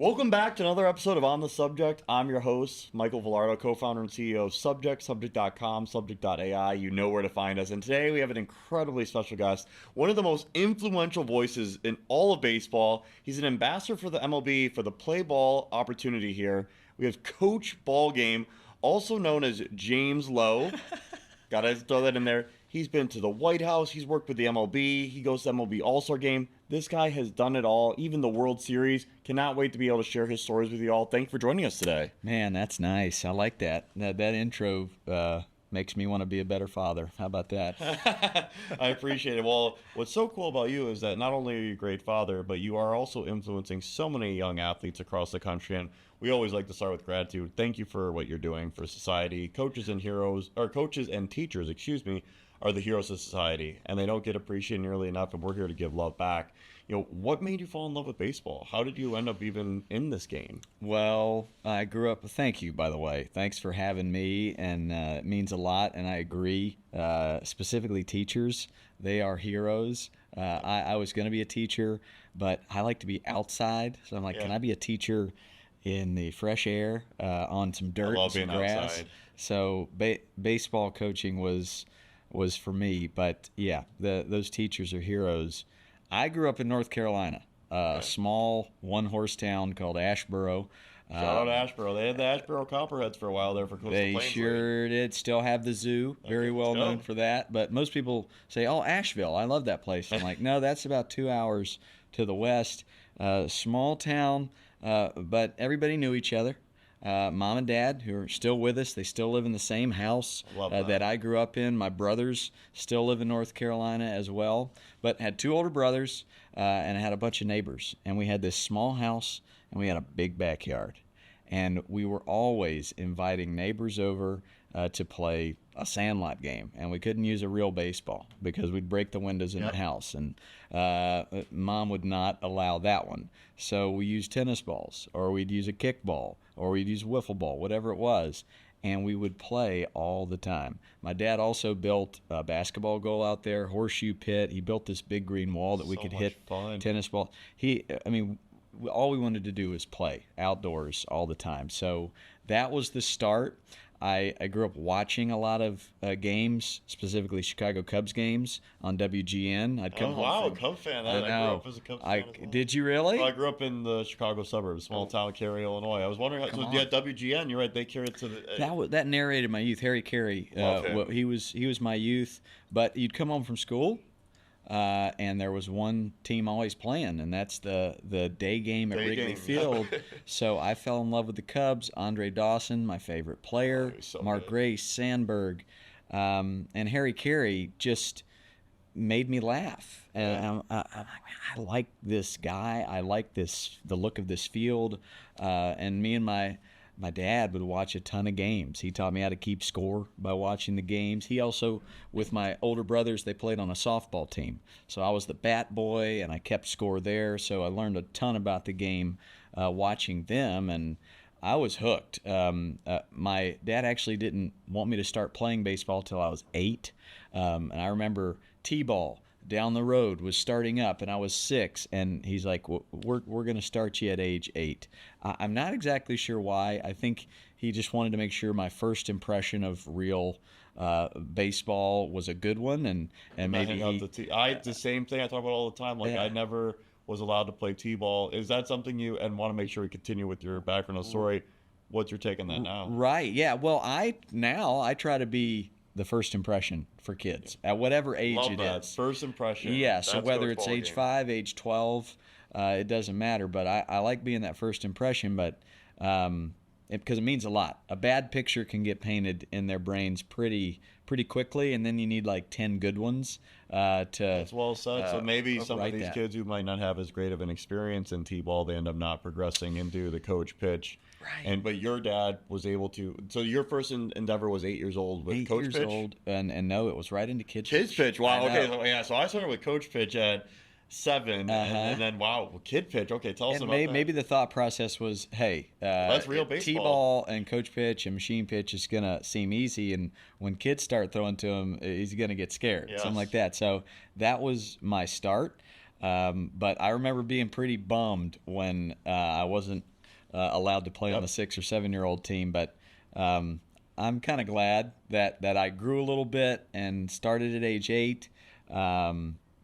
Welcome back to another episode of On the Subject. I'm your host, Michael Villardo, co-founder and CEO of Subject, Subject.com, Subject.ai. You know where to find us. And today we have an incredibly special guest, one of the most influential voices in all of baseball. He's an ambassador for the MLB for the play ball opportunity here. We have Coach Ballgame, also known as James Lowe. Gotta throw that in there. He's been to the White House. He's worked with the MLB. He goes to MLB All-Star Game. This guy has done it all, even the World Series. Cannot wait to be able to share his stories with you all. Thank you for joining us today. Man, that's nice. I like that. That intro makes me want to be a better father. How about that? I appreciate it. Well, what's so cool about you is that not only are you a great father, but you are also influencing so many young athletes across the country. And we always like to start with gratitude. Thank you for what you're doing for society. Coaches and teachers, are the heroes of society, and they don't get appreciated nearly enough, and we're here to give love back. What made you fall in love with baseball? How did you end up even in this game? Well, I grew up. Thank you, by the way. Thanks for having me, and it means a lot. And I agree. Specifically, teachers, they are heroes. I was going to be a teacher, but I like to be outside. So I'm like, Can I be a teacher in the fresh air, on some dirt, I love some being grass? outside. So baseball coaching was for me. But yeah, those teachers are heroes. I grew up in North Carolina, a small one-horse town called Asheboro. Shout out to Asheboro. They had the Asheboro Copperheads for a while there for Coastal They Plains. sure did. Still have the zoo, very well known for that. But most people say, "Oh, Asheville, I love that place." I'm like, no, that's about 2 hours to the west. Small town, but everybody knew each other. Mom and dad, who are still with us, they still live in the same house that I grew up in. My brothers still live in North Carolina as well, but had two older brothers, and I had a bunch of neighbors. And we had this small house, and we had a big backyard. And we were always inviting neighbors over to play a sandlot game, and we couldn't use a real baseball because we'd break the windows in the house, and Mom would not allow that one. So we used tennis balls, or we'd use a kickball, or we'd use wiffle ball, whatever it was, and we would play all the time. My dad also built a basketball goal out there, horseshoe pit. He built this big green wall that we could hit tennis ball. All we wanted to do was play outdoors all the time. So that was the start. I grew up watching a lot of games, specifically Chicago Cubs games on WGN. I'd come home. Cubs fan. I grew up as a Cubs fan as well. Did you really? Well, I grew up in the Chicago suburbs, small town, Cary, Illinois. I was wondering, WGN, you're right, they carried it to the... That narrated my youth. Harry Carey, he was my youth. But you'd come home from school, and there was one team always playing, and that's the day game at Wrigley Field. So I fell in love with the Cubs. Andre Dawson, my favorite player. Mark Grace, Sandberg, and Harry Carey just made me laugh. And I like this guy. I like the look of this field. And me and my dad would watch a ton of games. He taught me how to keep score by watching the games. He also, with my older brothers, they played on a softball team. So I was the bat boy, and I kept score there. So I learned a ton about the game watching them, and I was hooked. My dad actually didn't want me to start playing baseball till I was 8. And I remember T-ball down the road was starting up, and I was 6, and he's like, we're going to start you at age 8. I'm not exactly sure why. I think he just wanted to make sure my first impression of real baseball was a good one, and maybe the same thing I talk about all the time. I never was allowed to play T-ball. Is that something you, and want to make sure we continue with your background story, what's your take on that now? Right, yeah. Well, I try to be the first impression for kids at whatever age it is. First impression. Yeah, so whether it's age 5, age 12, it doesn't matter. But I like being that first impression, but because it means a lot. A bad picture can get painted in their brains pretty quickly, and then you need like 10 good ones to. That's well said. So maybe some of these kids who might not have as great of an experience in T-ball, they end up not progressing into the coach pitch. Right. But your dad was able to. So your first endeavor was 8 years old with coach pitch. 8 years old, and no, it was right into kids pitch. Wow. Okay. So I started with coach pitch at 7, and then kid pitch. Okay, tell us about that. Maybe the thought process was, hey, that's real baseball. T-ball and coach pitch and machine pitch is gonna seem easy, and when kids start throwing to him, he's gonna get scared, something like that. So that was my start. But I remember being pretty bummed when I wasn't allowed to play on the 6 or 7-year-old team. But I'm kind of glad that I grew a little bit and started at age 8.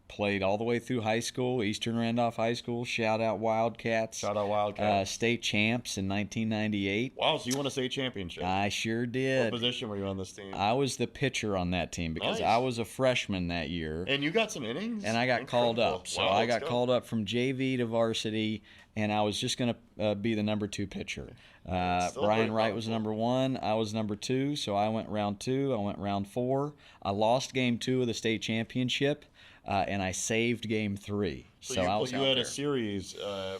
Played all the way through high school, Eastern Randolph High School. Shout out Wildcats. Shout out Wildcats. State champs in 1998. Wow, so you won a state championship. I sure did. What position were you on this team? I was the pitcher on that team because Nice. I was a freshman that year. And you got some innings? And I got called up. So Wow, I got let's go. called up from JV to varsity, and I was just going to be the number 2 pitcher. Brian Wright was number 1. I was number 2, so I went round 2. I went round 4. I lost game 2 of the state championship, and I saved game 3. So I was you out had there. a series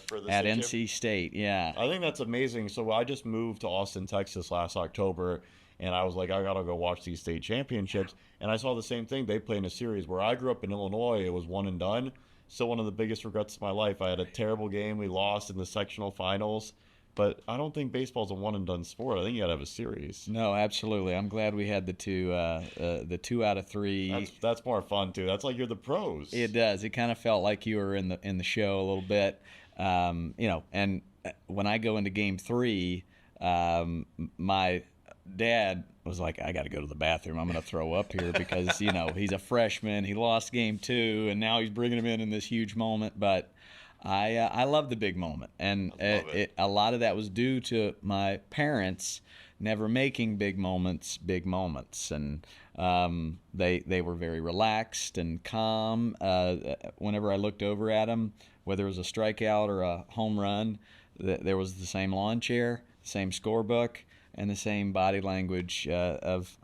for the At state NC State, yeah. I think that's amazing. So I just moved to Austin, Texas last October, and I was like, I got to go watch these state championships. And I saw the same thing. They play in a series. Where I grew up in Illinois, it was one and done. Still one of the biggest regrets of my life. I had a terrible game. We lost in the sectional finals. But I don't think baseball's a one-and-done sport. I think you got to have a series. No, absolutely. I'm glad we had the 2 out of 3. That's more fun, too. That's like you're the pros. It does. It kind of felt like you were in the show a little bit. And when I go into game 3, my dad was like, I got to go to the bathroom. I'm going to throw up here because, he's a freshman. He lost game 2, and now he's bringing him in this huge moment. But I love the big moment, and a lot of that was due to my parents never making big moments, and they were very relaxed and calm. Whenever I looked over at them, whether it was a strikeout or a home run, there was the same lawn chair, the same scorebook, and the same body language of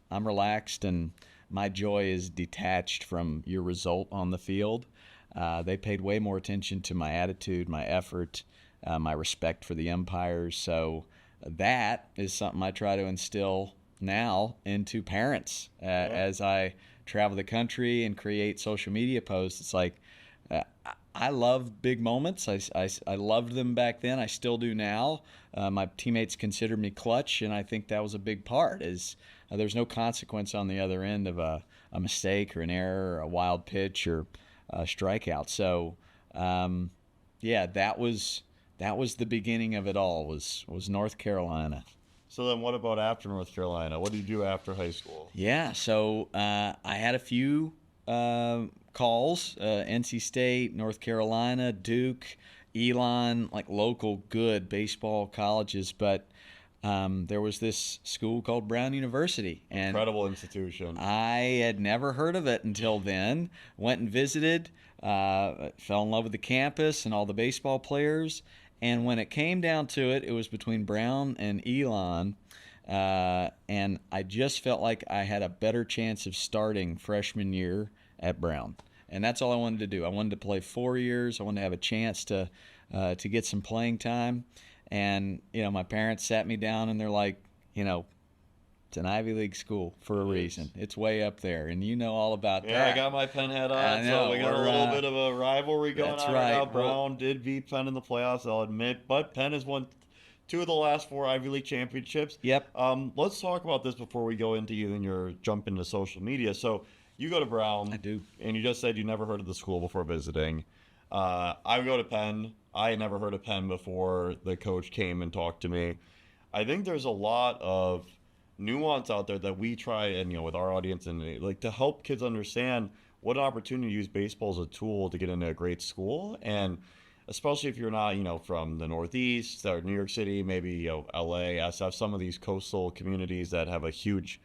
I'm relaxed and my joy is detached from your result on the field. They paid way more attention to my attitude, my effort, my respect for the umpires. So that is something I try to instill now into parents as I travel the country and create social media posts. It's like I love big moments. I loved them back then. I still do now. My teammates consider me clutch, and I think that was a big part. There's no consequence on the other end of a mistake or an error or a wild pitch or strikeout. So, that was the beginning of it all. Was North Carolina. So then, what about after North Carolina? What did you do after high school? Yeah. So I had a few calls: NC State, North Carolina, Duke, Elon, like local good baseball colleges, but. There was this school called Brown University. And incredible institution. I had never heard of it until then. Went and visited, fell in love with the campus and all the baseball players. And when it came down to it, it was between Brown and Elon. And I just felt like I had a better chance of starting freshman year at Brown. And that's all I wanted to do. I wanted to play 4 years. I wanted to have a chance to get some playing time. And, my parents sat me down and they're like, it's an Ivy League school for a reason. It's way up there. And you know all about that. Yeah, I got my Penn hat on. I know, so we got a little bit of a rivalry going on right now. Brown did beat Penn in the playoffs, I'll admit. But Penn has won 2 of the last 4 Ivy League championships. Yep. Let's talk about this before we go into you and your jump into social media. So you go to Brown. I do. And you just said you never heard of the school before visiting. I go to Penn. I had never heard of Penn before the coach came and talked to me. I think there's a lot of nuance out there that we try and with our audience and like to help kids understand what an opportunity to use baseball as a tool to get into a great school, and especially if you're not from the Northeast or New York City, maybe LA, SF, some of these coastal communities that have a huge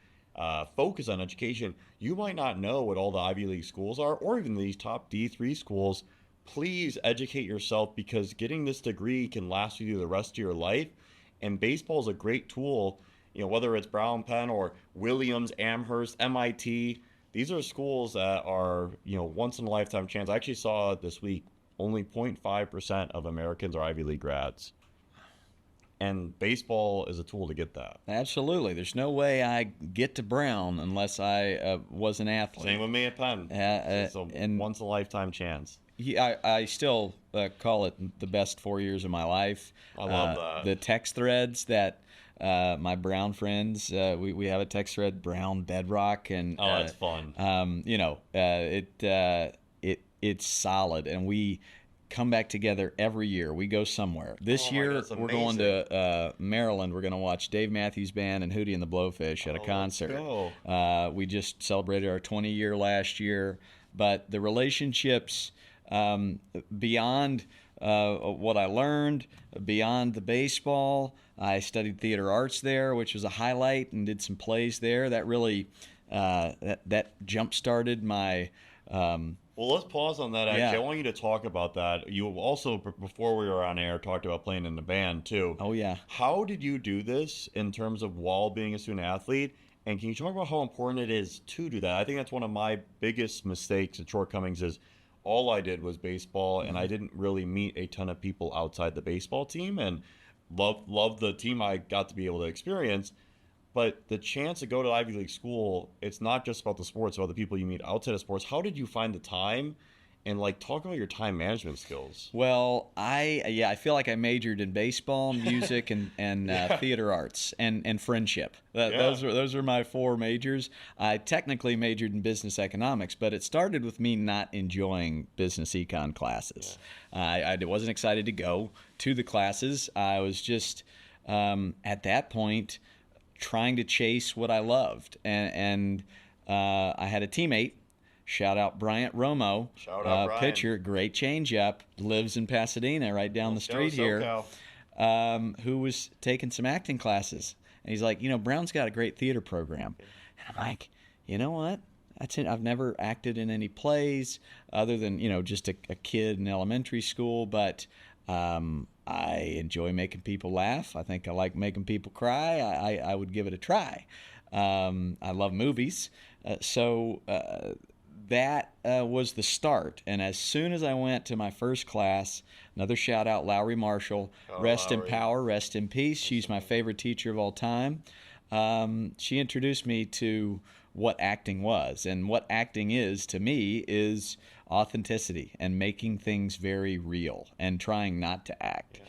focus on education. You might not know what all the Ivy League schools are, or even these top D3 schools. Please educate yourself, because getting this degree can last you the rest of your life. And baseball is a great tool, whether it's Brown, Penn, or Williams, Amherst, MIT. These are schools that are, once in a lifetime chance. I actually saw this week only 0.5% of Americans are Ivy League grads. And baseball is a tool to get that. Absolutely. There's no way I get to Brown unless I was an athlete. Same with me at Penn. It's a once in a lifetime chance. I still call it the best 4 years of my life. I love that. The text threads that my Brown friends, we have a text thread, Brown Bedrock, and that's fun. it's solid, and we come back together every year. We go somewhere. This year, we're going to Maryland. We're going to watch Dave Matthews Band and Hootie and the Blowfish at a concert. We just celebrated our 20-year last year. But the relationships beyond what I learned, beyond the baseball, I studied theater arts there, which was a highlight, and did some plays there. That really that jump-started my well, let's pause on that, actually. Yeah. I want you to talk about that. You also, before we were on air, talked about playing in the band, too. Oh, yeah. How did you do this in terms of while being a student athlete? And can you talk about how important it is to do that? I think that's one of my biggest mistakes and shortcomings is all I did was baseball, and I didn't really meet a ton of people outside the baseball team, and love the team I got to be able to experience. But the chance to go to Ivy League school, it's not just about the sports, it's about the people you meet outside of sports. How did you find the time? And talk about your time management skills. Well, I feel like I majored in baseball, music, and theater arts and friendship. Those are my 4 majors. I technically majored in business economics, but it started with me not enjoying business econ classes. I wasn't excited to go to the classes. I was just at that point trying to chase what I loved, and I had a teammate. Shout out Bryant Romo, pitcher, great changeup, lives in Pasadena, right down the street here, who was taking some acting classes. And he's like, Brown's got a great theater program. And I'm like, you know what? That's it. I've never acted in any plays other than, just a kid in elementary school, but I enjoy making people laugh. I think I like making people cry. I would give it a try. I love movies. That was the start. And as soon as I went to my first class, another shout out, Lowry Marshall, rest in power, rest in peace. She's my favorite teacher of all time. She introduced me to what acting was. And what acting is, to me, is authenticity and making things very real and trying not to act,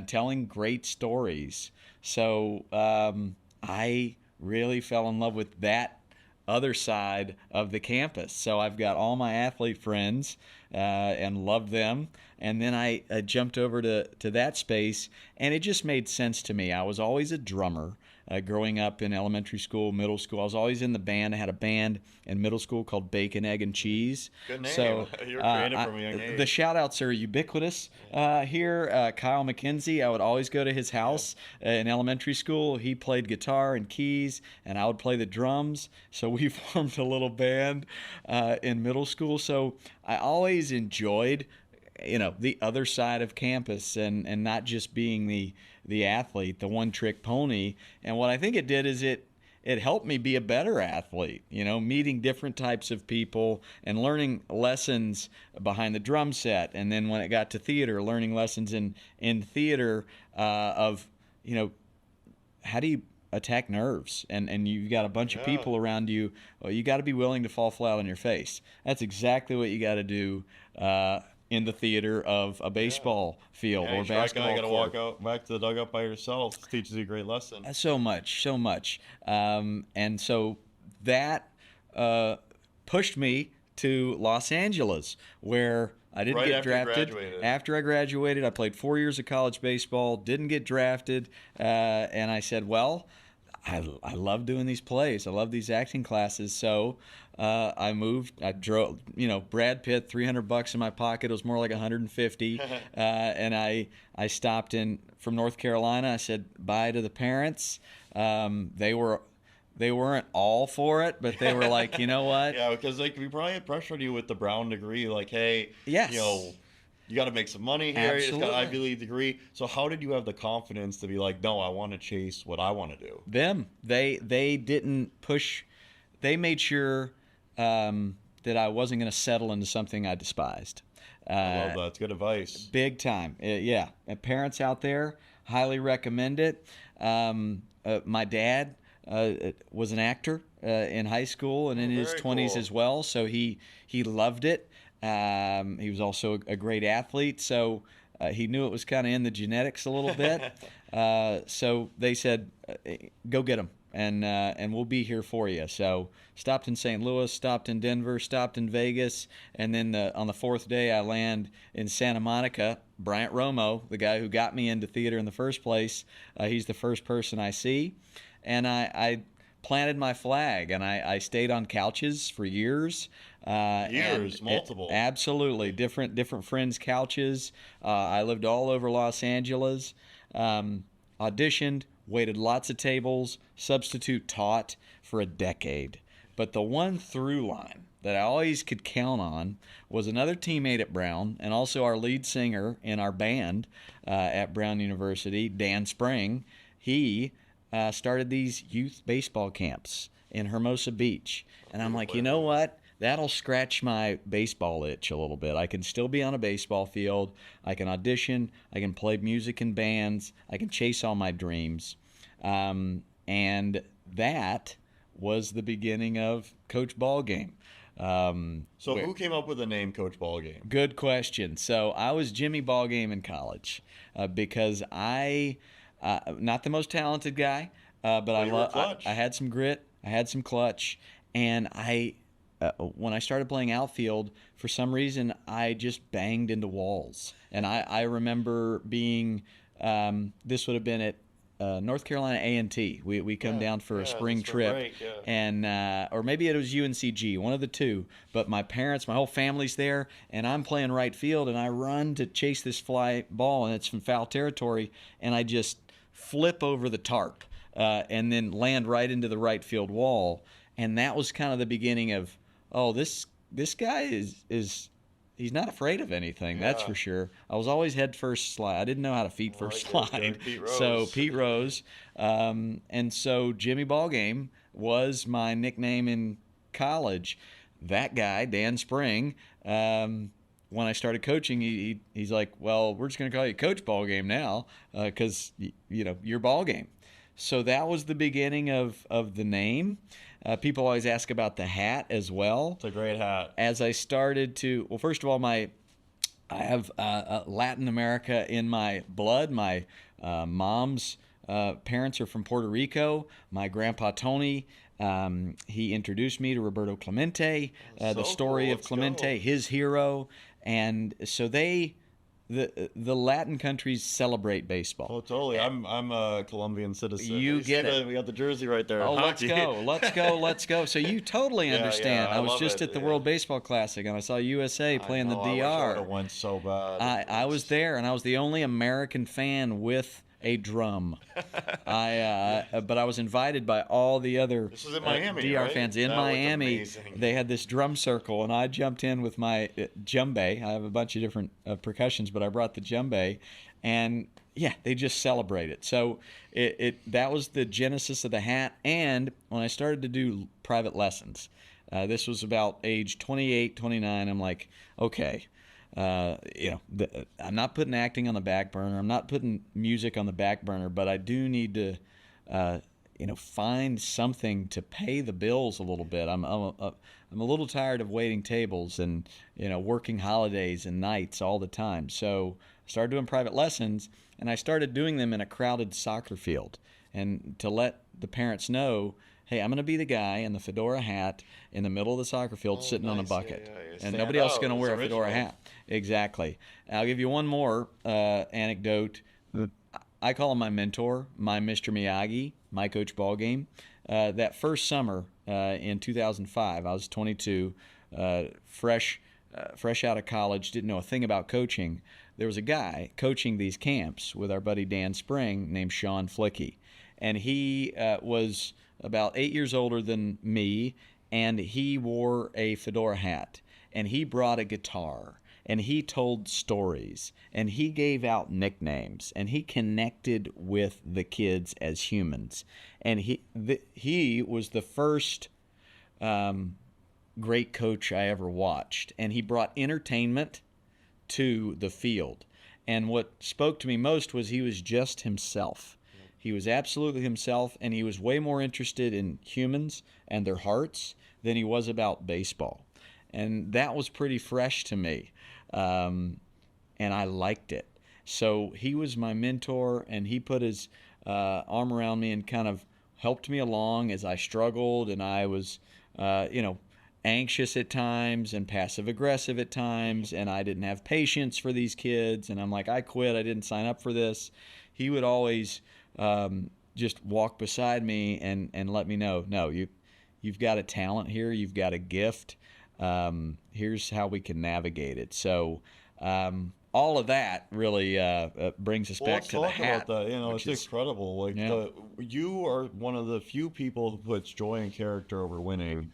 telling great stories. So I really fell in love with that other side of the campus. So I've got all my athlete friends and loved them. And then I jumped over to that space, and it just made sense to me. I was always a drummer. Growing up in elementary school, middle school, I was always in the band. I had a band in middle school called Bacon, Egg, and Cheese. Good name. So, you're creative from a young age. The shout-outs are ubiquitous here. Kyle McKenzie, I would always go to his house in elementary school. He played guitar and keys, and I would play the drums. So we formed a little band in middle school. So I always enjoyed the other side of campus and not just being the athlete, the one-trick pony. And what I think it did is it helped me be a better athlete, meeting different types of people and learning lessons behind the drum set. And then when it got to theater, learning lessons in theater of, how do you attack nerves? And you've got a bunch of people around you. Well, you got to be willing to fall flat on your face. That's exactly what you got to do in the theater of a baseball field or basketball court. You got to walk out back to the dugout by yourself. It teaches you a great lesson. So much. And so that pushed me to Los Angeles, where I didn't get drafted. After I graduated, I played 4 years of college baseball, didn't get drafted, and I said, well, I love doing these plays. I love these acting classes. So I moved. I drove. Brad Pitt, $300 in my pocket. It was more like 150. And I stopped in from North Carolina. I said bye to the parents. They weren't all for it, but they were like, you know what? Yeah, because we probably had pressured you with the Brown degree. Like, hey, yes. You got to make some money here. Absolutely. You just got an Ivy League degree. So how did you have the confidence to be like, no, I want to chase what I want to do? They didn't push. They made sure that I wasn't going to settle into something I despised. I love that. It's good advice. Big time. Yeah. And parents out there, highly recommend it. My dad was an actor in high school and in his 20s as well, so he loved it. He was also a great athlete, so he knew it was kind of in the genetics a little bit. So they said, go get him. and we'll be here for you. So stopped in St. Louis, stopped in Denver, stopped in Vegas, and then on the fourth day I land in Santa Monica. Bryant Romo, the guy who got me into theater in the first place, he's the first person I see, and I planted my flag, and I stayed on couches for years. Multiple. Absolutely. Different friends' couches. I lived all over Los Angeles. Auditioned, waited lots of tables, substitute taught for a decade. But the one through line that I always could count on was another teammate at Brown and also our lead singer in our band at Brown University, Dan Spring. He started these youth baseball camps in Hermosa Beach. And I'm like, you know what? That'll scratch my baseball itch a little bit. I can still be on a baseball field. I can audition. I can play music in bands. I can chase all my dreams. And that was the beginning of Coach Ballgame. So who came up with the name Coach Ballgame? Good question. So I was Jimmy Ballgame in college because I... not the most talented guy, but I had some grit, I had some clutch, and when I started playing outfield, for some reason I just banged into walls. And I remember being, this would have been at North Carolina A&T. We come down for a spring trip, break, and or maybe it was UNCG, one of the two. But my parents, my whole family's there, and I'm playing right field, and I run to chase this fly ball, and it's from foul territory, and I just flip over the tarp and then land right into the right field wall. And that was kind of the beginning of, this guy is he's not afraid of anything, that's for sure. I was always head first slide. I didn't know how to feet first slide. So Pete Rose. And so Jimmy Ballgame was my nickname in college. That guy, Dan Spring, when I started coaching, he's like, well, we're just going to call you Coach Ballgame now because, you're Ballgame. So that was the beginning of the name. People always ask about the hat as well. It's a great hat. As I started to, well, first of all, I have Latin America in my blood. My mom's parents are from Puerto Rico. My grandpa, Tony, he introduced me to Roberto Clemente, the story of Clemente, his hero. And so the Latin countries celebrate baseball. Oh, totally. I'm a Colombian citizen. You get it. We got the jersey right there. Oh, let's go. So you totally understand. I was just at the World Baseball Classic, and I saw USA playing the DR. I wish I went so bad. I was there, and I was the only American fan with a drum. But I was invited by all the other this was in Miami, DR fans in Miami. They had this drum circle, and I jumped in with my djembe. I have a bunch of different percussions, but I brought the djembe, and they just celebrate it. So that was the genesis of the hat. And when I started to do private lessons, this was about age 28, 29. I'm like, okay. I'm not putting acting on the back burner. I'm not putting music on the back burner, but I do need to, find something to pay the bills a little bit. I'm a little tired of waiting tables and, working holidays and nights all the time. So I started doing private lessons, and I started doing them in a crowded soccer field. And to let the parents know, hey, I'm going to be the guy in the fedora hat in the middle of the soccer field sitting on a bucket. And nobody else is going to wear a fedora hat. Exactly. I'll give you one more anecdote. I call him my mentor, my Mr. Miyagi, my Coach Ballgame. That first summer in 2005, I was 22, fresh out of college, didn't know a thing about coaching. There was a guy coaching these camps with our buddy Dan Spring named Sean Flicky. And he was about 8 years older than me, and he wore a fedora hat, and he brought a guitar, and he told stories, and he gave out nicknames, and he connected with the kids as humans. And he was the first great coach I ever watched, and he brought entertainment to the field. And what spoke to me most was he was just himself. He was absolutely himself, and he was way more interested in humans and their hearts than he was about baseball. And that was pretty fresh to me, and I liked it. So he was my mentor, and he put his arm around me and kind of helped me along as I struggled and I was, anxious at times and passive aggressive at times, and I didn't have patience for these kids, and I'm like, I quit, I didn't sign up for this. He would always just walk beside me and let me know, no, you've got a talent here, you've got a gift. Here's how we can navigate it. So all of that really brings us back to the hat. About that. It's incredible. Like you are one of the few people who puts joy and character over winning.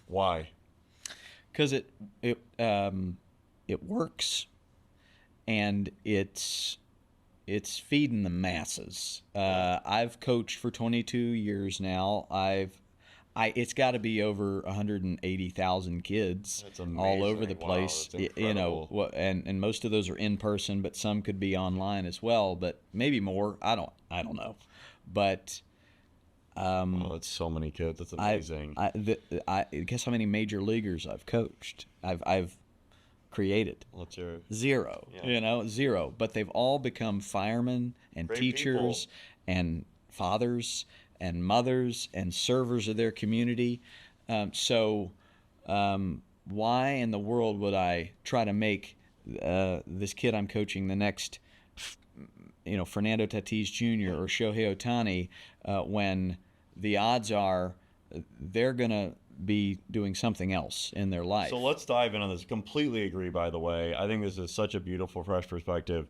Why? Because it works, and it's feeding the masses. I've coached for 22 years now. It's got to be over 180,000 kids all over the place. And most of those are in person, but some could be online as well. But maybe more. I don't know. But it's so many kids. That's amazing. I guess how many major leaguers I've coached. I've created. Let's hear it. Zero. Yeah. Zero. But they've all become firemen and great teachers people. And fathers and mothers and servers of their community. So why in the world would I try to make this kid I'm coaching the next, Fernando Tatis Jr. or Shohei Ohtani when the odds are they're going to be doing something else in their life? So let's dive in on this. Completely agree, by the way. I think this is such a beautiful, fresh perspective.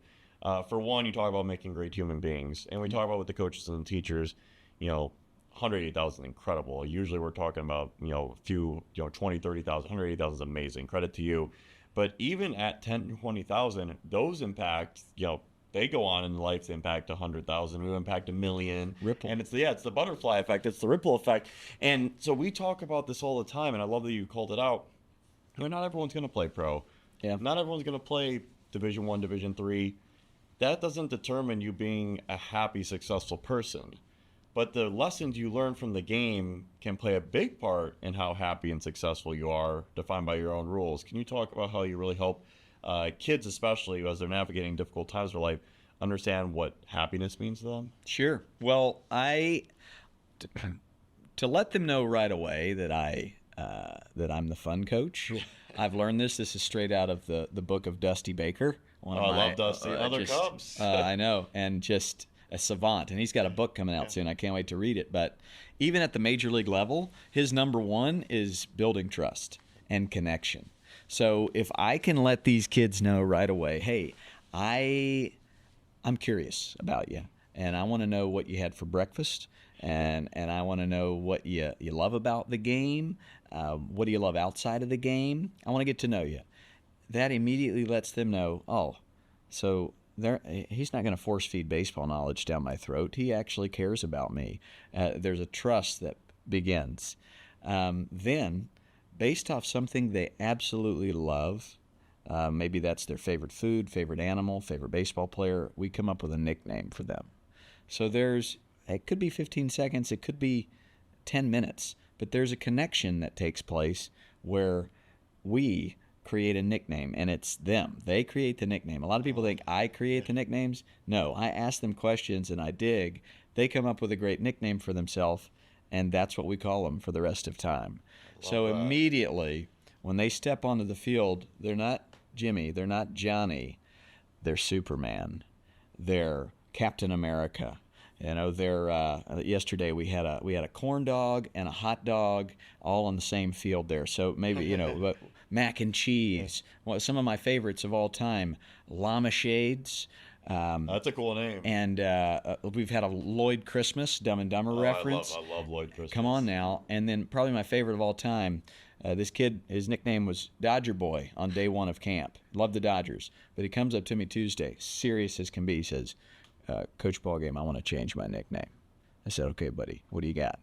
For one, you talk about making great human beings, and we talk about with the coaches and the teachers, 180,000 incredible. Usually we're talking about, a few, 20, 30,000. 180,000 is amazing. Credit to you. But even at 10, 20,000, those impact, they go on in life to impact 100,000, who impact 1 million. Ripple. And it's the butterfly effect. It's the ripple effect. And so we talk about this all the time, and I love that you called it out. Not everyone's going to play pro. Yeah. Not everyone's going to play Division I, Division III. That doesn't determine you being a happy, successful person. But the lessons you learn from the game can play a big part in how happy and successful you are, defined by your own rules. Can you talk about how you really help kids, especially as they're navigating difficult times of their life, understand what happiness means to them? Sure. Well, to let them know right away that I'm the fun coach. I've learned this. This is straight out of the book of Dusty Baker. I love Dusty. Other Cubs. I know, and just a savant. And he's got a book coming out soon. I can't wait to read it. But even at the major league level, his number one is building trust and connection. So if I can let these kids know right away, hey, I'm curious about you, and I want to know what you had for breakfast, and I want to know what you love about the game. What do you love outside of the game? I want to get to know you. That immediately lets them know, so he's not going to force feed baseball knowledge down my throat. He actually cares about me. There's a trust that begins. Then, based off something they absolutely love, maybe that's their favorite food, favorite animal, favorite baseball player, we come up with a nickname for them. So it could be 15 seconds, it could be 10 minutes, but there's a connection that takes place where we create a nickname, and it's them. They create the nickname. A lot of people think I create the nicknames. No, I ask them questions and I dig. They come up with a great nickname for themselves, and that's what we call them for the rest of time. So immediately, when they step onto the field, they're not Jimmy, they're not Johnny, they're Superman, they're Captain America. Yesterday we had a corn dog and a hot dog all on the same field there. So maybe mac and cheese. Well, some of my favorites of all time, llama shades. That's a cool name. And we've had a Lloyd Christmas, Dumb and Dumber reference. I love Lloyd Christmas. Come on now. And then probably my favorite of all time, this kid, his nickname was Dodger Boy on day one of camp. Loved the Dodgers. But he comes up to me Tuesday, serious as can be, says, Coach Ballgame, I want to change my nickname. I said, okay, buddy, what do you got?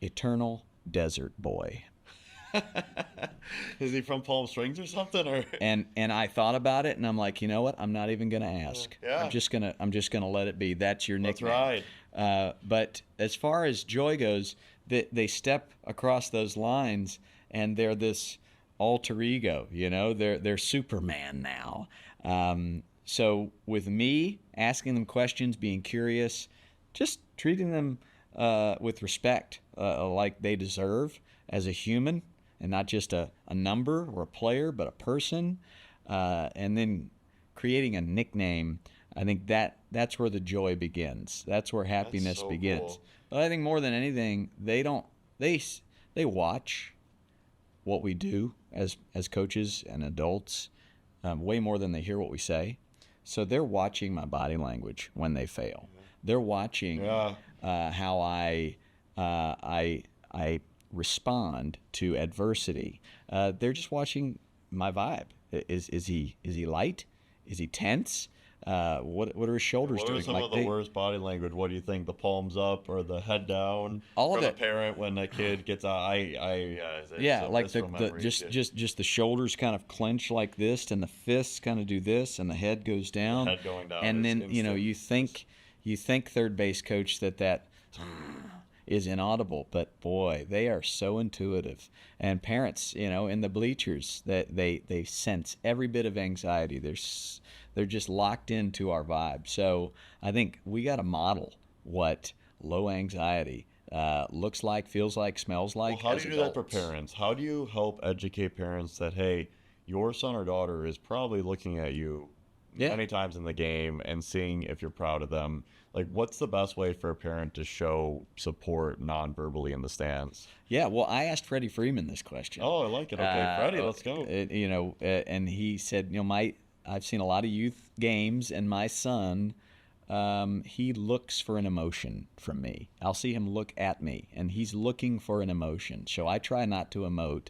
Eternal Desert Boy. Is he from Palm Springs or something? Or and I thought about it, and I'm like, you know what? I'm not even going to ask. Yeah. I'm just gonna let it be. That's your nickname. That's right. But as far as joy goes, they step across those lines, and they're this alter ego. They're Superman now. So with me asking them questions, being curious, just treating them with respect, like they deserve as a human, and not just a number or a player, but a person, and then creating a nickname. I think that's where the joy begins. That's where happiness begins. Cool. But I think more than anything, they watch what we do as coaches and adults, way more than they hear what we say. So they're watching my body language when they fail. They're watching how I respond to adversity. They're just watching my vibe. Is he light? Is he tense? What are his shoulders doing? What are some of the worst body language? What do you think? The palms up or the head down? All from of it. A parent when a kid gets like just the shoulders kind of clench like this, and the fists kind of do this, and the head goes down. The head going down. And then you think third base coach that is inaudible, but boy, they are so intuitive. And parents, in the bleachers, that they sense every bit of anxiety. They're just locked into our vibe. So I think we got to model what low anxiety looks like, feels like, smells like. Well, how do you do that for parents? How do you help educate parents that, hey, your son or daughter is probably looking at you many times in the game and seeing if you're proud of them? Like, what's the best way for a parent to show support non-verbally in the stands? Yeah, well, I asked Freddie Freeman this question. Oh, I like it. Okay, Freddie, let's go. And he said, I've seen a lot of youth games, and my son, he looks for an emotion from me. I'll see him look at me, and he's looking for an emotion. So I try not to emote,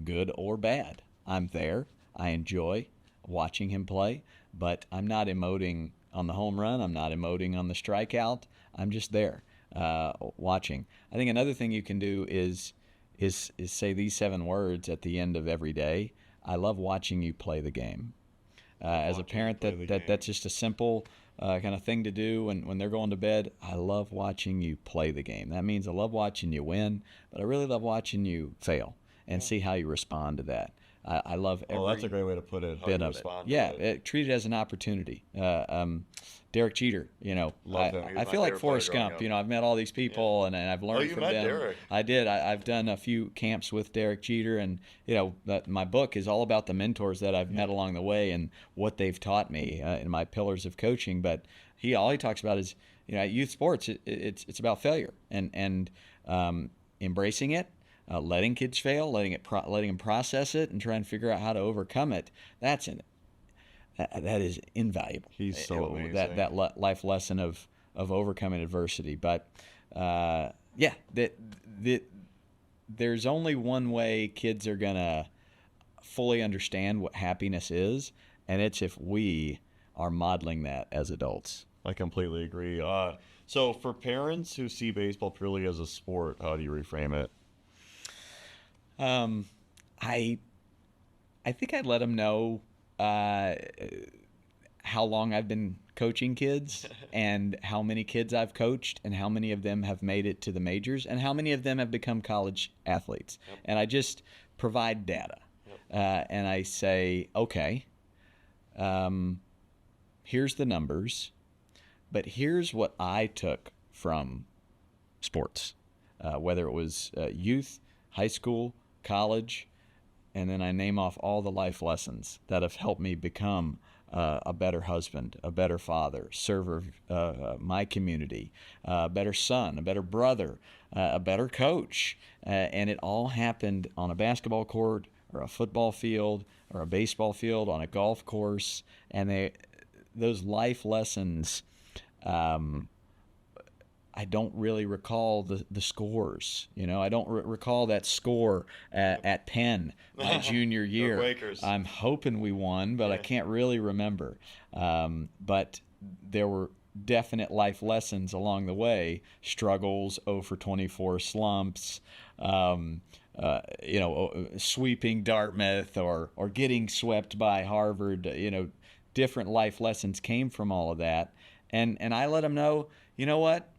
good or bad. I'm there. I enjoy watching him play, but I'm not emoting on the home run. I'm not emoting on the strikeout. I'm just there watching. I think another thing you can do is say these 7 words at the end of every day. I love watching you play the game. As a parent, that's just a simple kind of thing to do when they're going to bed. I love watching you play the game. That means I love watching you win, but I really love watching you fail and see how you respond to that. I love every that's a great way to put it. How bit you of respond it. to it. Treat it as an opportunity. Derek Jeter, Love him. He was I my feel like favorite Forrest player Gump. growing up. I've met all these people and I've learned from them. Oh, you met Derek? I did. I've done a few camps with Derek Jeter, and my book is all about the mentors that I've met along the way and what they've taught me in my pillars of coaching. But all he talks about is at youth sports, it's about failure and embracing it. Letting kids fail, letting them process it, and try and figure out how to overcome it. That is invaluable. He's so amazing. That life lesson of overcoming adversity. But there's only one way kids are gonna fully understand what happiness is, and it's if we are modeling that as adults. I completely agree. So for parents who see baseball purely as a sport, how do you reframe it? I think I'd let them know how long I've been coaching kids and how many kids I've coached and how many of them have made it to the majors and how many of them have become college athletes. Yep. And I just provide data. Yep. And I say, okay, here's the numbers, but here's what I took from sports, whether it was youth, high school, college, and then I name off all the life lessons that have helped me become a better husband, a better father, server of my community, a better son, a better brother, a better coach. And it all happened on a basketball court or a football field or a baseball field, on a golf course. And those life lessons, I don't really recall the scores. I don't recall that score at Penn my junior year. Quakers. I'm hoping we won, but I can't really remember. But there were definite life lessons along the way: struggles, 0 for 24 slumps, sweeping Dartmouth or getting swept by Harvard. Different life lessons came from all of that, and I let them know. You know what?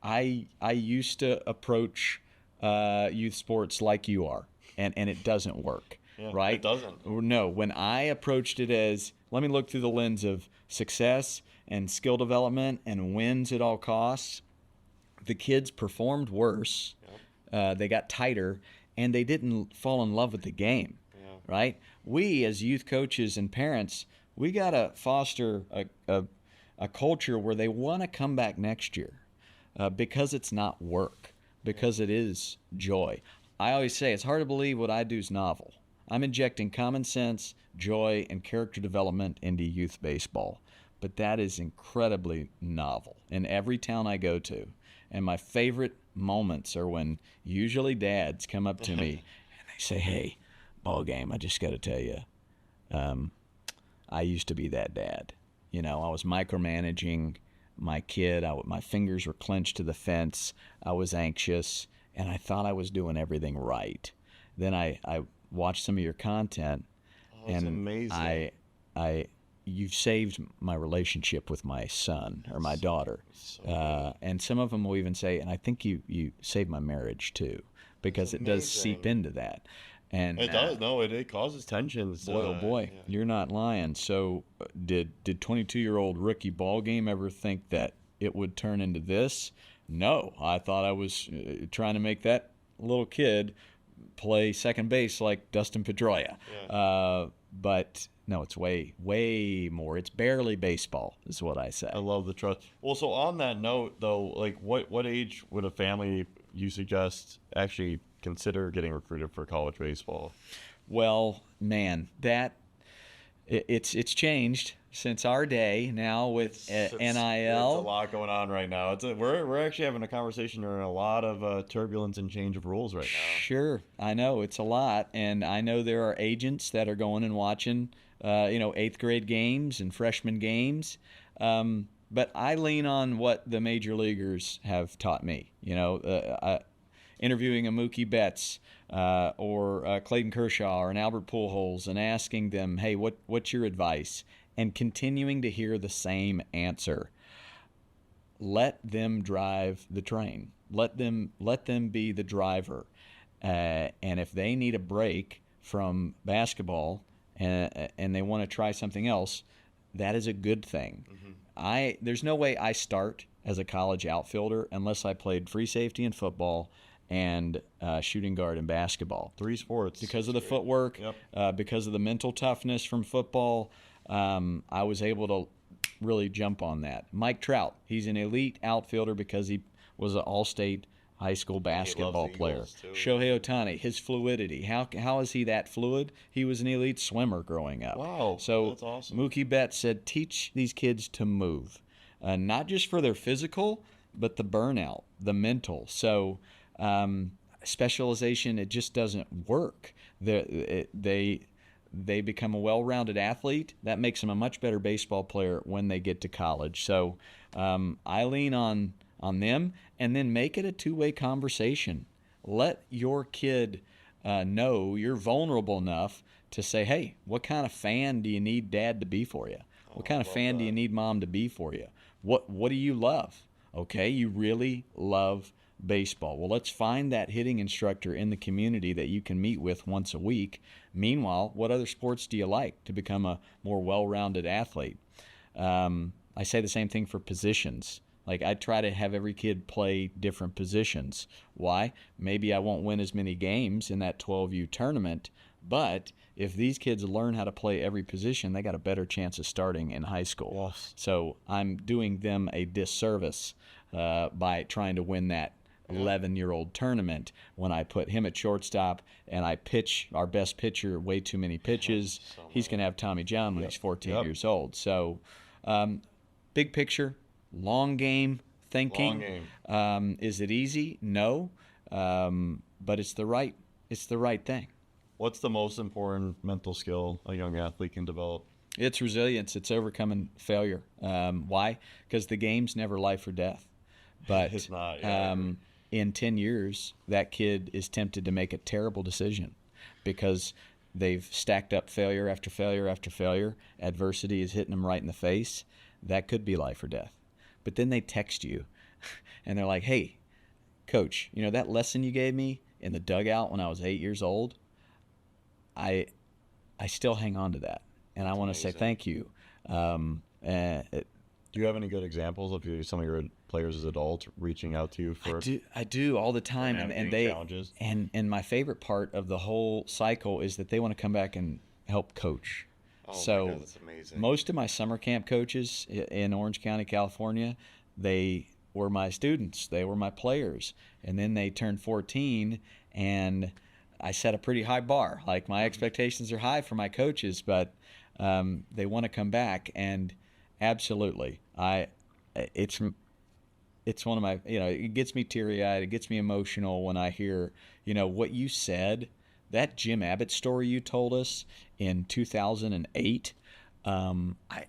I used to approach youth sports like you are, and it doesn't work, right? It doesn't. No, when I approached it as, let me look through the lens of success and skill development and wins at all costs, the kids performed worse, they got tighter, and they didn't fall in love with the game, right? We, as youth coaches and parents, we got to foster a culture where they want to come back next year because it's not work, because it is joy. I always say it's hard to believe what I do is novel. I'm injecting common sense, joy, and character development into youth baseball. But that is incredibly novel in every town I go to. And my favorite moments are when usually dads come up to me and they say, hey, Ballgame, I just got to tell you, I used to be that dad. You know, I was micromanaging my kid. My fingers were clenched to the fence. I was anxious, and I thought I was doing everything right. Then I watched some of your content, and amazing. You've saved my relationship with my son or my daughter. And some of them will even say, and I think you saved my marriage too, because it does seep into that. And it does. No, it causes tensions. Boy, oh boy, you're not lying. So did 22-year-old rookie Ballgame ever think that it would turn into this? No, I thought I was trying to make that little kid play second base like Dustin Pedroia. But no, it's way, way more. It's barely baseball, is what I say. I love the trust. Well, so on that note, though, like what age would a family you suggest actually consider getting recruited for college baseball? Well, man, it's changed since our day now with NIL. It's a lot going on right now. We're actually having a conversation during a lot of turbulence and change of rules right now. Sure, I know it's a lot, and I know there are agents that are going and watching, 8th grade games and freshman games. But I lean on what the major leaguers have taught me. Interviewing a Mookie Betts or Clayton Kershaw or an Albert Pujols and asking them, hey, what's your advice? And continuing to hear the same answer. Let them drive the train. Let them be the driver. And if they need a break from basketball and they want to try something else, that is a good thing. Mm-hmm. There's no way I start as a college outfielder unless I played free safety in football and shooting guard in basketball. 3 sports. Because of the footwork, because of the mental toughness from football, I was able to really jump on that. Mike Trout, he's an elite outfielder because he was an all-state high school basketball player. Shohei Ohtani, his fluidity. How is he that fluid? He was an elite swimmer growing up. Wow, so that's awesome. Mookie Betts said, teach these kids to move, not just for their physical, but the burnout, the mental. So specialization, it just doesn't work. They become a well-rounded athlete. That makes them a much better baseball player when they get to college. So I lean on them, and then make it a two-way conversation. Let your kid know you're vulnerable enough to say, hey, what kind of fan do you need dad to be for you? What kind of fan do you need mom to be for you? What do you love? Okay, you really love baseball. Well, let's find that hitting instructor in the community that you can meet with once a week. Meanwhile, what other sports do you like to become a more well-rounded athlete? I say the same thing for positions. Like, I try to have every kid play different positions. Why? Maybe I won't win as many games in that 12U tournament, but if these kids learn how to play every position, they got a better chance of starting in high school. Yes. So I'm doing them a disservice by trying to win that 11-year-old tournament when I put him at shortstop and I pitch our best pitcher way too many pitches. He's going to have Tommy John when he's 14 years old. So big picture, long game thinking. Is it easy? No. But it's the right thing. What's the most important mental skill a young athlete can develop? It's resilience. It's overcoming failure. Why? Because the game's never life or death. But it's not. In 10 years, that kid is tempted to make a terrible decision because they've stacked up failure after failure after failure. Adversity is hitting them right in the face. That could be life or death. But then they text you, and they're like, hey, coach, that lesson you gave me in the dugout when I was 8 years old, I still hang on to that. And I want to say thank you. Do you have any good examples of some of your players as adults reaching out to you for? I do all the time, and they challenges. And my favorite part of the whole cycle is that they want to come back and help coach. Oh So my God, that's amazing. most of my summer camp coaches in Orange County, California, they were my students. They were my players, and then they turned 14, and I set a pretty high bar. Like my expectations are high for my coaches, but they want to come back, and absolutely, it's one of my, it gets me teary-eyed, it gets me emotional when I hear, what you said. That Jim Abbott story you told us in 2008, I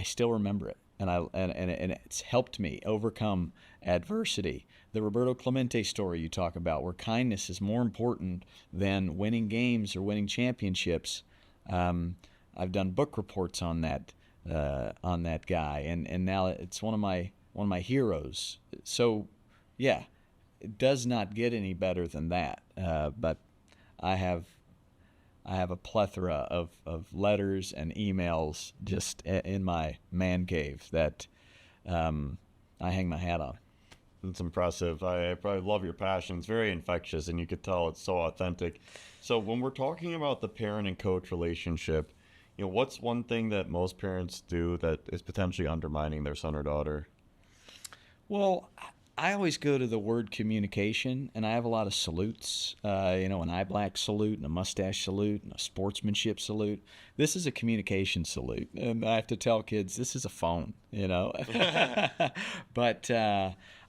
still remember it, and it's helped me overcome adversity. The Roberto Clemente story you talk about, where kindness is more important than winning games or winning championships. I've done book reports on that guy, and now it's one of my heroes. So, yeah, it does not get any better than that. But I have a plethora of letters and emails just in my man cave that I hang my hat on. It's impressive. I love your passion. It's very infectious, and you could tell it's so authentic. So when we're talking about the parent and coach relationship, what's one thing that most parents do that is potentially undermining their son or daughter? Well, I always go to the word communication, and I have a lot of salutes. An eye black salute and a mustache salute and a sportsmanship salute. This is a communication salute, and I have to tell kids this is a phone, But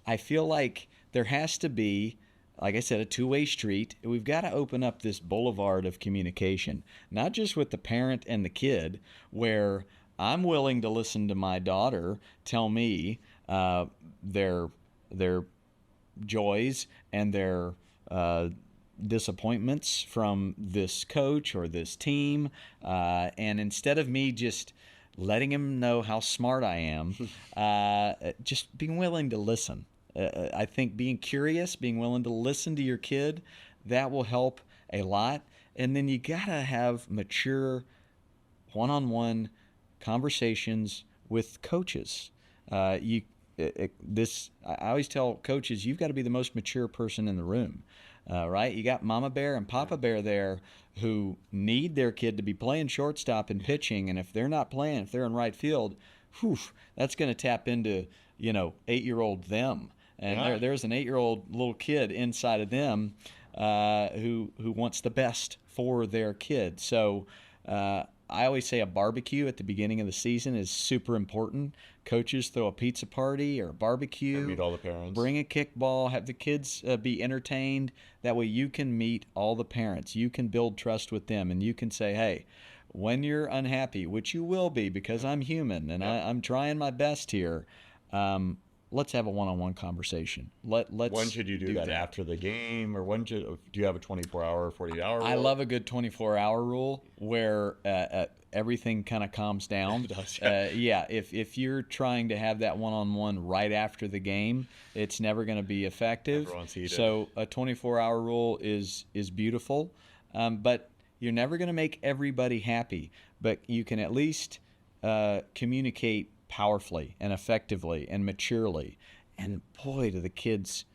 I feel like there has to be, like I said, a two-way street. We've got to open up this boulevard of communication, not just with the parent and the kid, where I'm willing to listen to my daughter tell me their joys and their disappointments from this coach or this team, and instead of me just letting him know how smart I am, just being willing to listen. I think being curious, being willing to listen to your kid, that will help a lot. And then you gotta have mature one-on-one conversations with coaches. I always tell coaches, you've got to be the most mature person in the room, right? You got Mama Bear and Papa Bear there who need their kid to be playing shortstop and pitching, and if they're not playing, if they're in right field, that's going to tap into 8-year-old them, and there's an 8-year-old little kid inside of them who wants the best for their kid. So I always say a barbecue at the beginning of the season is super important. Coaches throw a pizza party or a barbecue. Meet all the parents. Bring a kickball. Have the kids be entertained. That way you can meet all the parents. You can build trust with them, and you can say, hey, when you're unhappy, which you will be because I'm human and I'm trying my best here, let's have a one-on-one conversation. When should you do that? After the game, or do you have a 24-hour, 48-hour rule? I love a good 24-hour rule where everything kind of calms down. It does, yeah. If you're trying to have that one-on-one right after the game, it's never going to be effective. Everyone's heated. So a 24-hour rule is beautiful, but you're never going to make everybody happy. But you can at least communicate powerfully and effectively and maturely. And boy, do the kids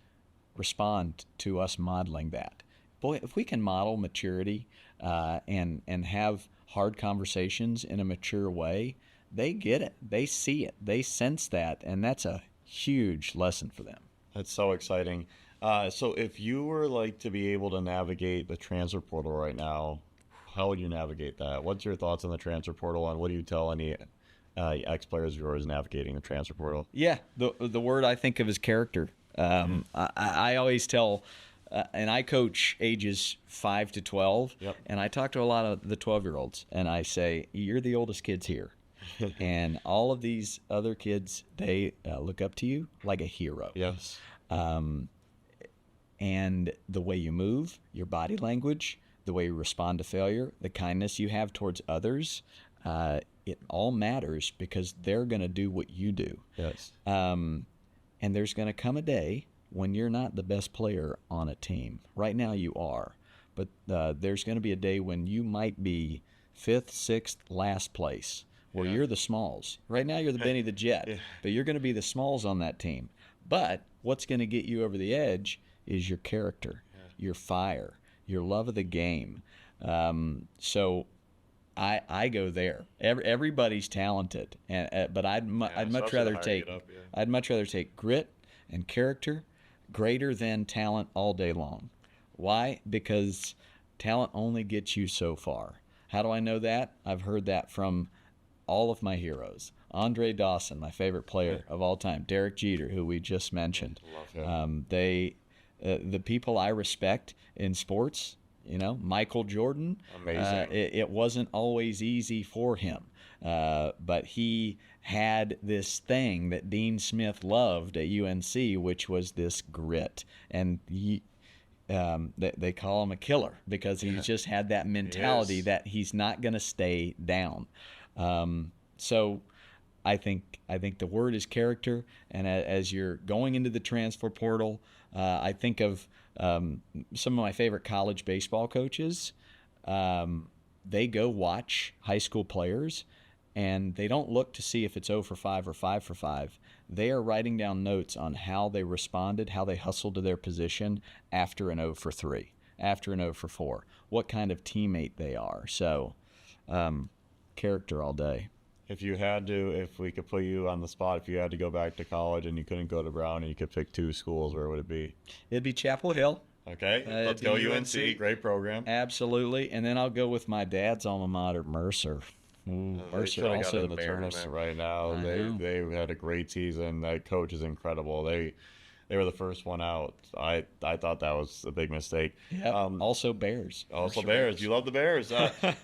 respond to us modeling that. Boy, if we can model maturity and have hard conversations in a mature way, they get it. They see it. They sense that. And that's a huge lesson for them. That's so exciting. So if you were to be able to navigate the transfer portal right now, how would you navigate that? What's your thoughts on the transfer portal, and what do you tell any ex-players of yours navigating the transfer portal? Yeah, the word I think of is character. I always tell, and I coach ages 5 to 12, and I talk to a lot of the 12-year-olds, and I say, you're the oldest kids here. And all of these other kids, they look up to you like a hero. Yes. And the way you move, your body language, the way you respond to failure, the kindness you have towards others, it all matters because they're going to do what you do. Yes. And there's going to come a day when you're not the best player on a team. Right now you are. But there's going to be a day when you might be 5th, 6th, last place. where you're the smalls. Right now you're the Benny the Jet, but you're going to be the smalls on that team. But what's going to get you over the edge is your character, your fire, your love of the game. So I go there. Everybody's talented, but I'd much rather take grit and character greater than talent all day long. Why? Because talent only gets you so far. How do I know that? I've heard that from all of my heroes. Andre Dawson, my favorite player of all time. Derek Jeter, who we just mentioned. Love him. The people I respect in sports, Michael Jordan. Amazing. It wasn't always easy for him, but he had this thing that Dean Smith loved at UNC, which was this grit. And they call him a killer because he's just had that mentality that he's not going to stay down. So I think the word is character, and as you're going into the transfer portal, I think of some of my favorite college baseball coaches. They go watch high school players, and they don't look to see if it's 0 for 5 or 5 for 5. They are writing down notes on how they responded, how they hustled to their position after an 0 for 3, after an 0 for 4, what kind of teammate they are. So character all day. If we could put you on the spot, if you had to go back to college and you couldn't go to Brown and you could pick 2 schools, where would it be? It'd be Chapel Hill. Okay, let's go UNC. Great program. Absolutely. And then I'll go with my dad's alma mater, Mercer. Mercer also the Bears right now. They had a great season. That coach is incredible. They were the first one out. I thought that was a big mistake. Yeah. Also Bears. Also Bears. You love the Bears.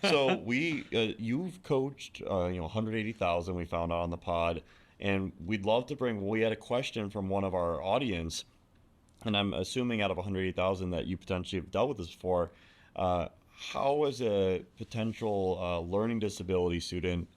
So you've coached 180,000. We found out on the pod, and we'd love to bring. We had a question from one of our audience, and I'm assuming out of 180,000 that you potentially have dealt with this before. How is a potential learning disability student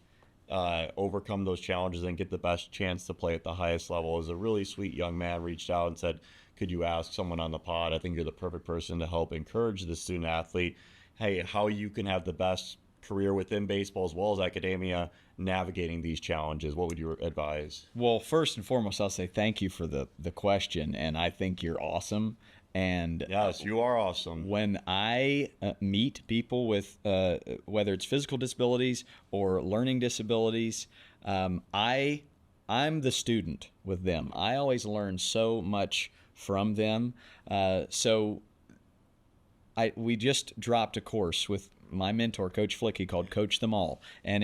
overcome those challenges and get the best chance to play at the highest level? As a really sweet young man reached out and said, could you ask someone on the pod? I think you're the perfect person to help encourage the student athlete, hey, how you can have the best career within baseball as well as academia navigating these challenges. What would you advise? Well, first and foremost, I'll say thank you for the question, and I think you're awesome. And yes, you are awesome. When I meet people with whether it's physical disabilities or learning disabilities, I'm the student with them. I always learn so much from them. We just dropped a course with my mentor, Coach Flicky, called Coach Them All. And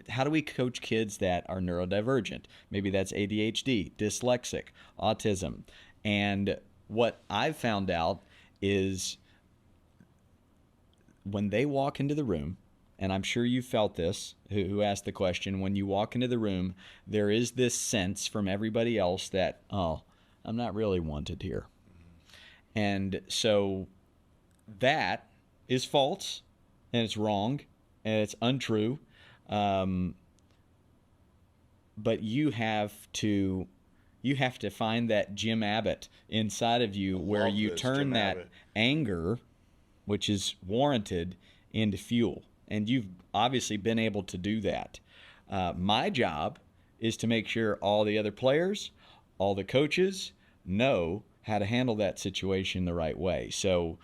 how do we coach kids that are neurodivergent? Maybe that's ADHD, dyslexic, autism. And what I've found out is when they walk into the room, and I'm sure you felt this, who asked the question, when you walk into the room, there is this sense from everybody else that, oh, I'm not really wanted here. And so that is false, and it's wrong, and it's untrue. But you have to find that Jim Abbott inside of you where you turn that anger, which is warranted, into fuel. And you've obviously been able to do that. My job is to make sure all the other players, all the coaches know how to handle that situation the right way. So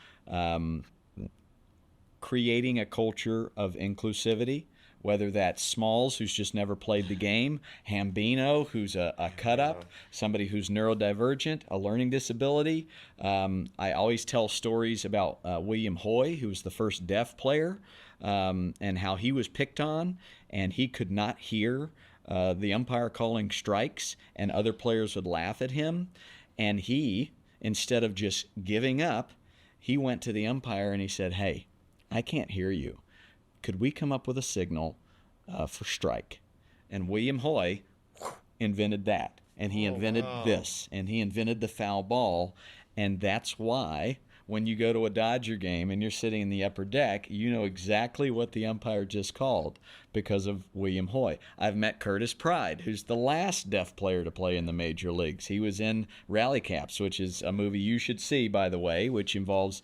creating a culture of inclusivity, whether that's Smalls, who's just never played the game, Hambino, who's a cut-up, somebody who's neurodivergent, a learning disability. I always tell stories about William Hoy, who was the first deaf player, and how he was picked on, and he could not hear the umpire calling strikes, and other players would laugh at him. And he, instead of just giving up, he went to the umpire and he said, hey, I can't hear you. Could we come up with a signal for strike? And William Hoy invented that. And he invented this. And he invented the foul ball. And that's why when you go to a Dodger game and you're sitting in the upper deck, you know exactly what the umpire just called because of William Hoy. I've met Curtis Pride, who's the last deaf player to play in the major leagues. He was in Rally Caps, which is a movie you should see, by the way, which involves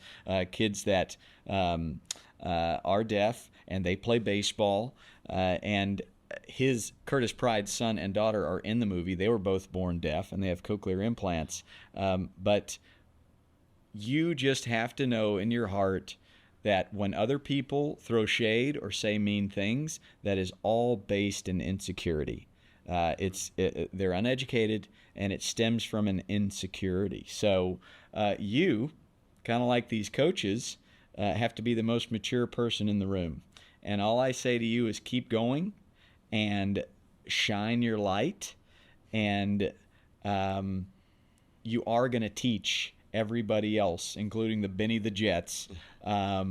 kids that are deaf and they play baseball. and his Curtis Pryde's son and daughter are in the movie. They were both born deaf, and they have cochlear implants. But you just have to know in your heart that when other people throw shade or say mean things, that is all based in insecurity. They're uneducated, and it stems from an insecurity. So you, kind of like these coaches, have to be the most mature person in the room. And all I say to you is keep going and shine your light, and you are going to teach everybody else, including the Benny the Jets, a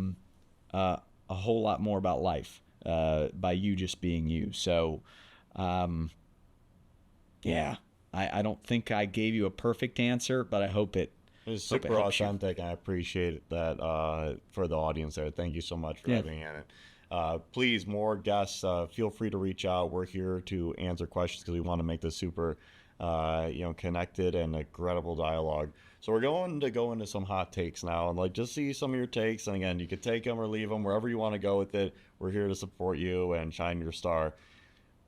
whole lot more about life by you just being you. So, yeah, I don't think I gave you a perfect answer, but I hope it. It's super authentic, and I appreciate that for the audience there. Thank you so much for having me in it. Please, more guests, feel free to reach out. We're here to answer questions because we want to make this super, connected and a credible dialogue. So we're going to go into some hot takes now, and just see some of your takes. And again, you could take them or leave them wherever you want to go with it. We're here to support you and shine your star.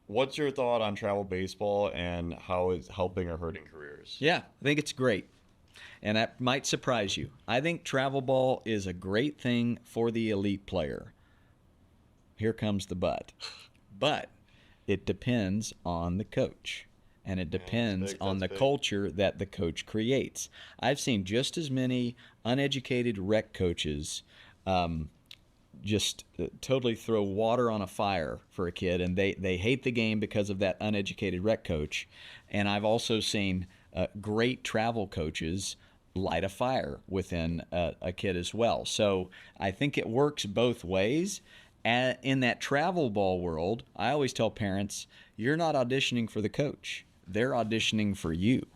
What's your thought on travel baseball and how it's helping or hurting careers? Yeah, I think it's great. And that might surprise you. I think travel ball is a great thing for the elite player. Here comes the but. But it depends on the coach. And it depends on the culture that the coach creates. I've seen just as many uneducated rec coaches just totally throw water on a fire for a kid, and they hate the game because of that uneducated rec coach. And I've also seen great travel coaches light a fire within a kid as well. So I think it works both ways. In that travel ball world, I always tell parents, you're not auditioning for the coach. They're auditioning for you.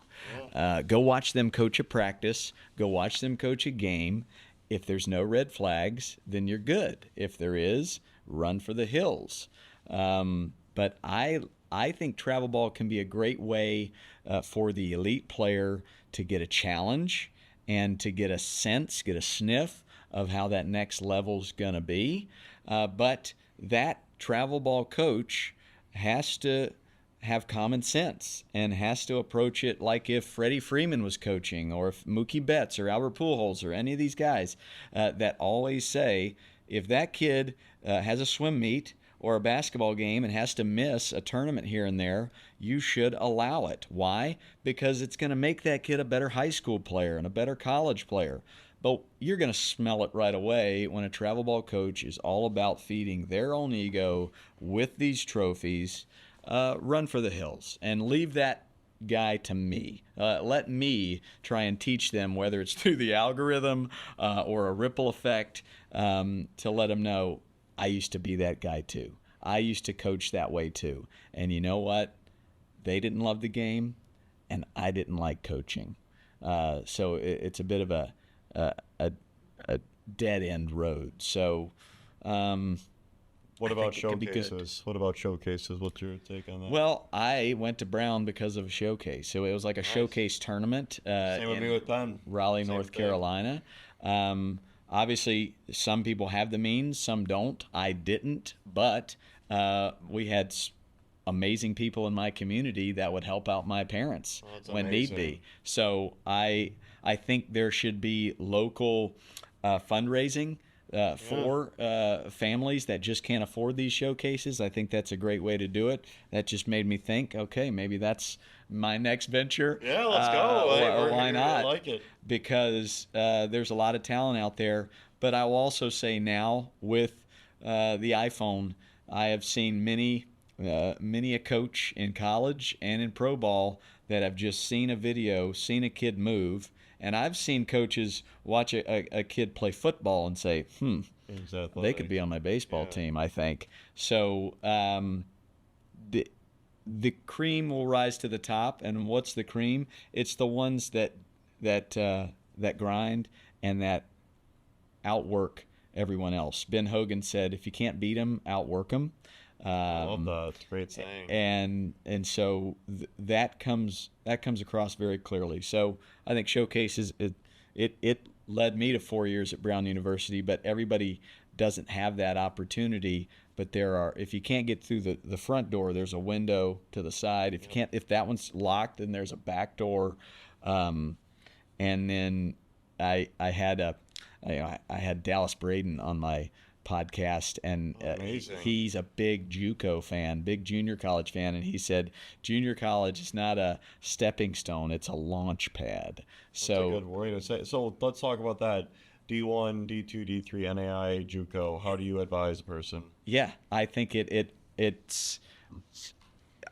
Go watch them coach a practice. Go watch them coach a game. If there's no red flags, then you're good. If there is, run for the hills. But I think travel ball can be a great way for the elite player to get a challenge and to get a sense, get a sniff of how that next level's going to be. But that travel ball coach has to have common sense and has to approach it like if Freddie Freeman was coaching, or if Mookie Betts or Albert Pujols or any of these guys that always say, if that kid has a swim meet or a basketball game and has to miss a tournament here and there, you should allow it. Why? Because it's going to make that kid a better high school player and a better college player. But you're going to smell it right away when a travel ball coach is all about feeding their own ego with these trophies. Run for the hills and leave that guy to me. Let me try and teach them, whether it's through the algorithm or a ripple effect, to let them know I used to be that guy too. I used to coach that way too. And you know what? They didn't love the game, and I didn't like coaching. So it's a bit of a dead end road. So. What about showcases? What's your take on that? Well, I went to Brown because of a showcase. So it was like a showcase tournament Same with me with Penn. Raleigh, North Carolina. Obviously, some people have the means, some don't. I didn't, but we had amazing people in my community that would help out my parents when need be. So I think there should be local fundraising for families that just can't afford these showcases. I think that's a great way to do it. That just made me think, okay, maybe that's my next venture. Yeah, let's go. Why not? I like it. Because there's a lot of talent out there. But I will also say now with the iPhone, I have seen many a coach in college and in pro ball that have just seen a video, seen a kid move. And I've seen coaches watch a kid play football and say, they could be on my baseball team, I think. So the cream will rise to the top. And what's the cream? It's the ones that grind and that outwork everyone else. Ben Hogan said, if you can't beat them, outwork them. I love that. It's a great saying. And so that comes across very clearly. So I think showcases it led me to 4 years at Brown University, but everybody doesn't have that opportunity. But if you can't get through the front door, there's a window to the side. If that one's locked, then there's a back door. And then I had Dallas Braden on my podcast, and he's a big JUCO fan, big junior college fan, and he said junior college is not a stepping stone, it's a launch pad. That's a good way to say it. So let's talk about that. D1, D2, D3, NAI, JUCO. How do you advise a person? Yeah, I think it's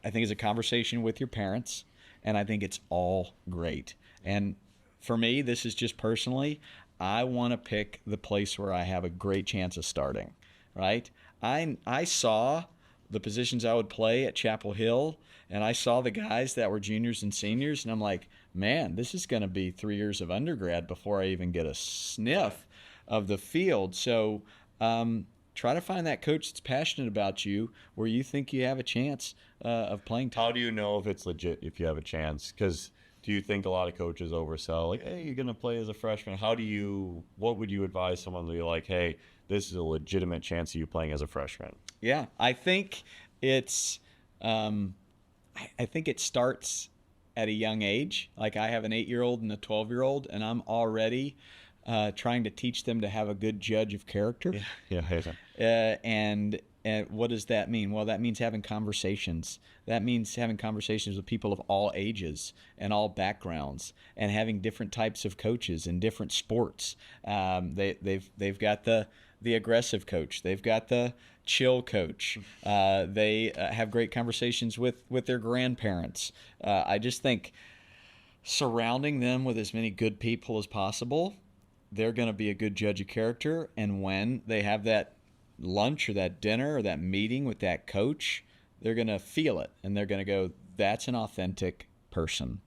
a conversation with your parents, and I think it's all great. And for me, this is just personally, I want to pick the place where I have a great chance of starting, right? I saw the positions I would play at Chapel Hill, and I saw the guys that were juniors and seniors, and I'm like, man, this is going to be 3 years of undergrad before I even get a sniff of the field. So try to find that coach that's passionate about you, where you think you have a chance of playing time. How do you know if it's legit, if you have a chance? Because do you think a lot of coaches oversell, like, hey, you're going to play as a freshman? What would you advise someone to be like, hey, this is a legitimate chance of you playing as a freshman? Yeah, I think it's I think it starts at a young age. Like, I have an 8-year-old and a 12-year-old, and I'm already trying to teach them to have a good judge of character. And what does that mean? Well, that means having conversations. That means having conversations with people of all ages and all backgrounds, and having different types of coaches in different sports. They've got the aggressive coach. They've got the chill coach. They have great conversations with their grandparents. I just think surrounding them with as many good people as possible, they're going to be a good judge of character. And when they have that lunch or that dinner or that meeting with that coach, they're going to feel it, and they're going to go, that's an authentic person.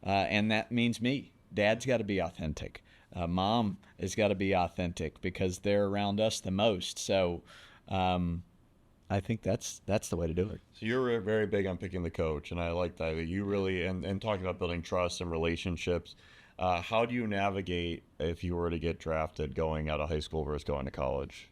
And that means me. Dad's got to be authentic. Mom has got to be authentic, because they're around us the most. So I think that's the way to do it. So you're very big on picking the coach, and I like that. You really, and talking about building trust and relationships, how do you navigate if you were to get drafted going out of high school versus going to college?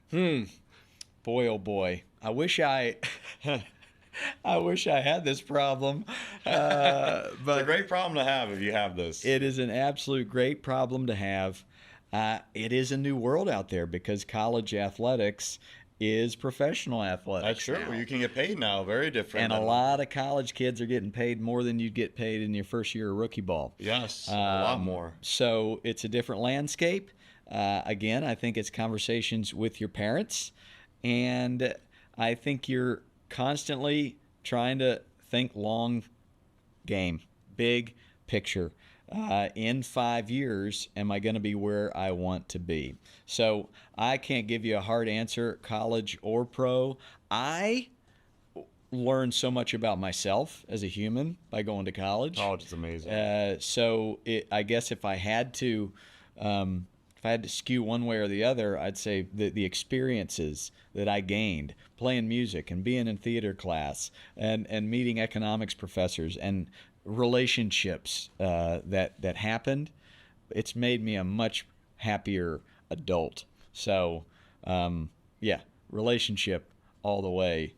Boy, oh boy. I wish I had this problem. But it's a great problem to have if you have this. It is an absolute great problem to have. It is a new world out there, because college athletics is professional athletics. That's true. Now. You can get paid now. Very different. And a lot of college kids are getting paid more than you'd get paid in your first year of rookie ball. Yes, a lot more. So it's a different landscape. Again, I think it's conversations with your parents. And I think you're constantly trying to think long game, big picture. In 5 years, am I going to be where I want to be? So I can't give you a hard answer, college or pro. I learned so much about myself as a human by going to college. College is amazing. I guess if I had to skew one way or the other, I'd say the experiences that I gained playing music and being in theater class and meeting economics professors and relationships that happened, it's made me a much happier adult. So, relationship all the way.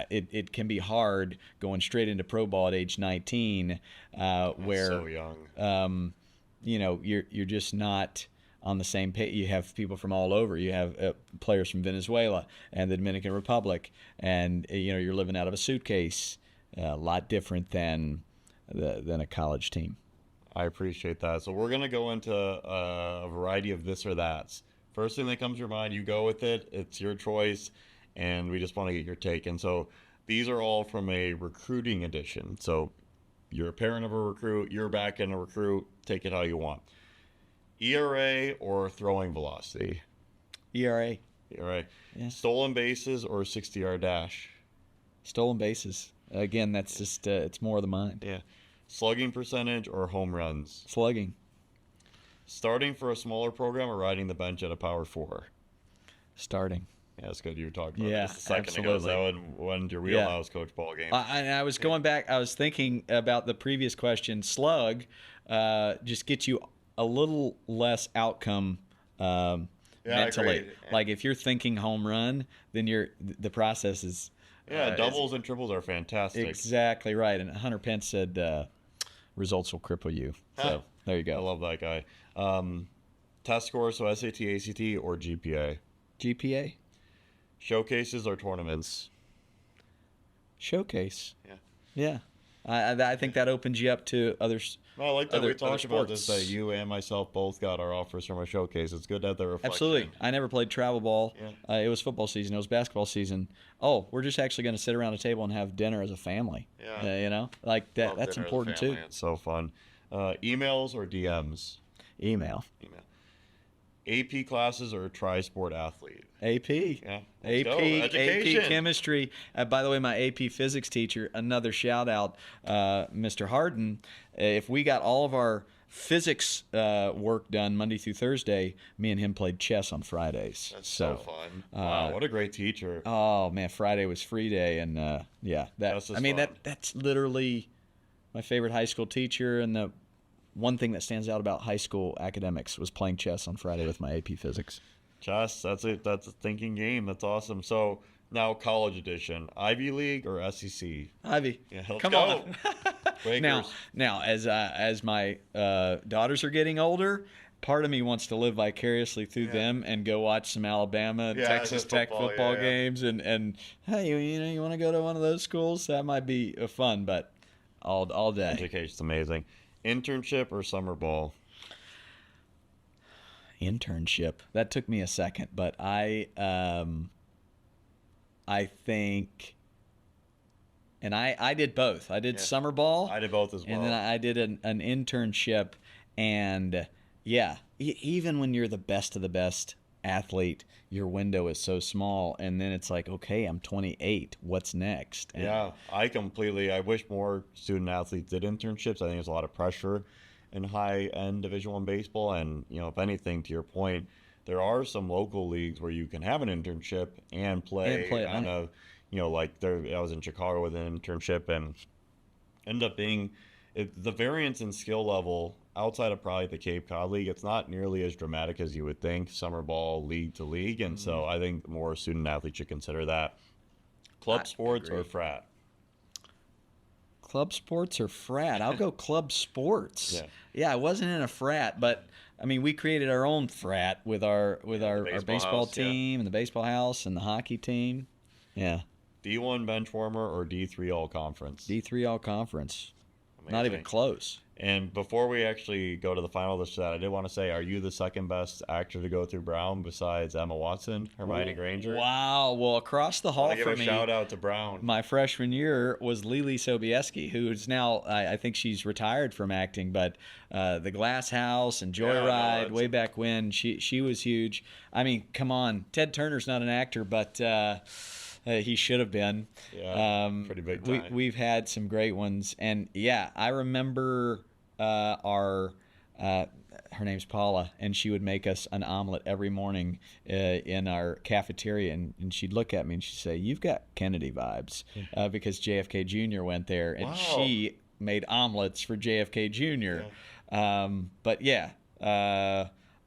It can be hard going straight into pro ball at age 19, where so young. You're just not on the same page. You have people from all over. You have players from Venezuela and the Dominican Republic, and you're living out of a suitcase. A lot different than a college team. I appreciate that. So we're going to go into a variety of this or that's. First thing that comes to your mind, you go with it. It's your choice, and we just want to get your take. And so these are all from a recruiting edition. So you're a parent of a recruit, you're back in a recruit, take it how you want. ERA or throwing velocity? ERA. ERA. Yeah. Stolen bases or 60-yard dash? Stolen bases. Again, that's just, it's more of the mind. Yeah. Slugging percentage or home runs? Slugging. Starting for a smaller program or riding the bench at a Power 4? Starting. Yeah, that's good. You were talking about this a second ago. That went your wheelhouse, Coach Ballgame. I was going back. I was thinking about the previous question. Slug just gets you a little less outcome mentally. Agreed. Like if you're thinking home run, then the process is. Doubles and triples are fantastic. Exactly right. And Hunter Pence said results will cripple you. So there you go. I love that guy. Test scores, so SAT, ACT, or GPA? GPA? Showcases or tournaments? Showcase. Yeah. Yeah. I think that opens you up to others. Well, I like that we talked about this, sports. that you and myself both got our offers from a showcase. It's good to have the reflection. Absolutely. I never played travel ball. Yeah. It was football season. It was basketball season. Oh, we're just actually going to sit around a table and have dinner as a family. Yeah. Like that. That's important too. It's so fun. Emails or DMs? Email. AP classes or tri-sport athlete? AP. Yeah. Let's go. AP Education. chemistry. By the way, my AP physics teacher, another shout out, Mr. Harden. If we got all of our physics work done Monday through Thursday, me and him played chess on Fridays. That's so fun. Wow, what a great teacher. Oh man, Friday was free day, and that's fun. that's literally my favorite high school teacher, and the one thing that stands out about high school academics was playing chess on Friday with my AP physics. Chess, that's it. That's a thinking game. That's awesome. So now college edition, Ivy League or SEC? Ivy. Yeah, let's Come go. on. Now, as my daughters are getting older, part of me wants to live vicariously through them and go watch some Alabama and Texas Tech football games, and hey, you want to go to one of those schools? That might be fun, but all day. Education's amazing. Internship or summer ball? Internship. That took me a second, but I think, and I did both. I did summer ball. I did both as well. And then I did an internship, and even when you're the best of the best athlete, your window is so small, and then it's like, okay, I'm 28. What's next? And I wish more student athletes did internships. I think there's a lot of pressure in high-end Division I baseball, and if anything, to your point, there are some local leagues where you can have an internship and play on a, I was in Chicago with an internship, and ended up being the variance in skill level outside of probably the Cape Cod League, it's not nearly as dramatic as you would think, summer ball, league to league. And so I think more student athletes should consider that. Club sports or frat? Club sports or frat? I'll go club sports. Yeah, I wasn't in a frat, but I mean, we created our own frat with our baseball team and the baseball house and the hockey team. Yeah. D1 bench warmer or D3 all conference? D3 all conference. Amazing. Not even close. And before we actually go to the final of this set, I did want to say, are you the second best actor to go through Brown besides Emma Watson, Hermione Granger? Wow. Well, across the hall for me, shout out to Brown. My freshman year was Lily Sobieski, who is now, I think she's retired from acting, but The Glass House and Joyride, way back when, she was huge. I mean, come on. Ted Turner's not an actor, but he should have been. Yeah, pretty big time. We've had some great ones. And, I remember her name's Paula, and she would make us an omelet every morning in our cafeteria, and she'd look at me and she'd say, "You've got Kennedy vibes," because JFK Jr. went there, and she made omelets for JFK Jr.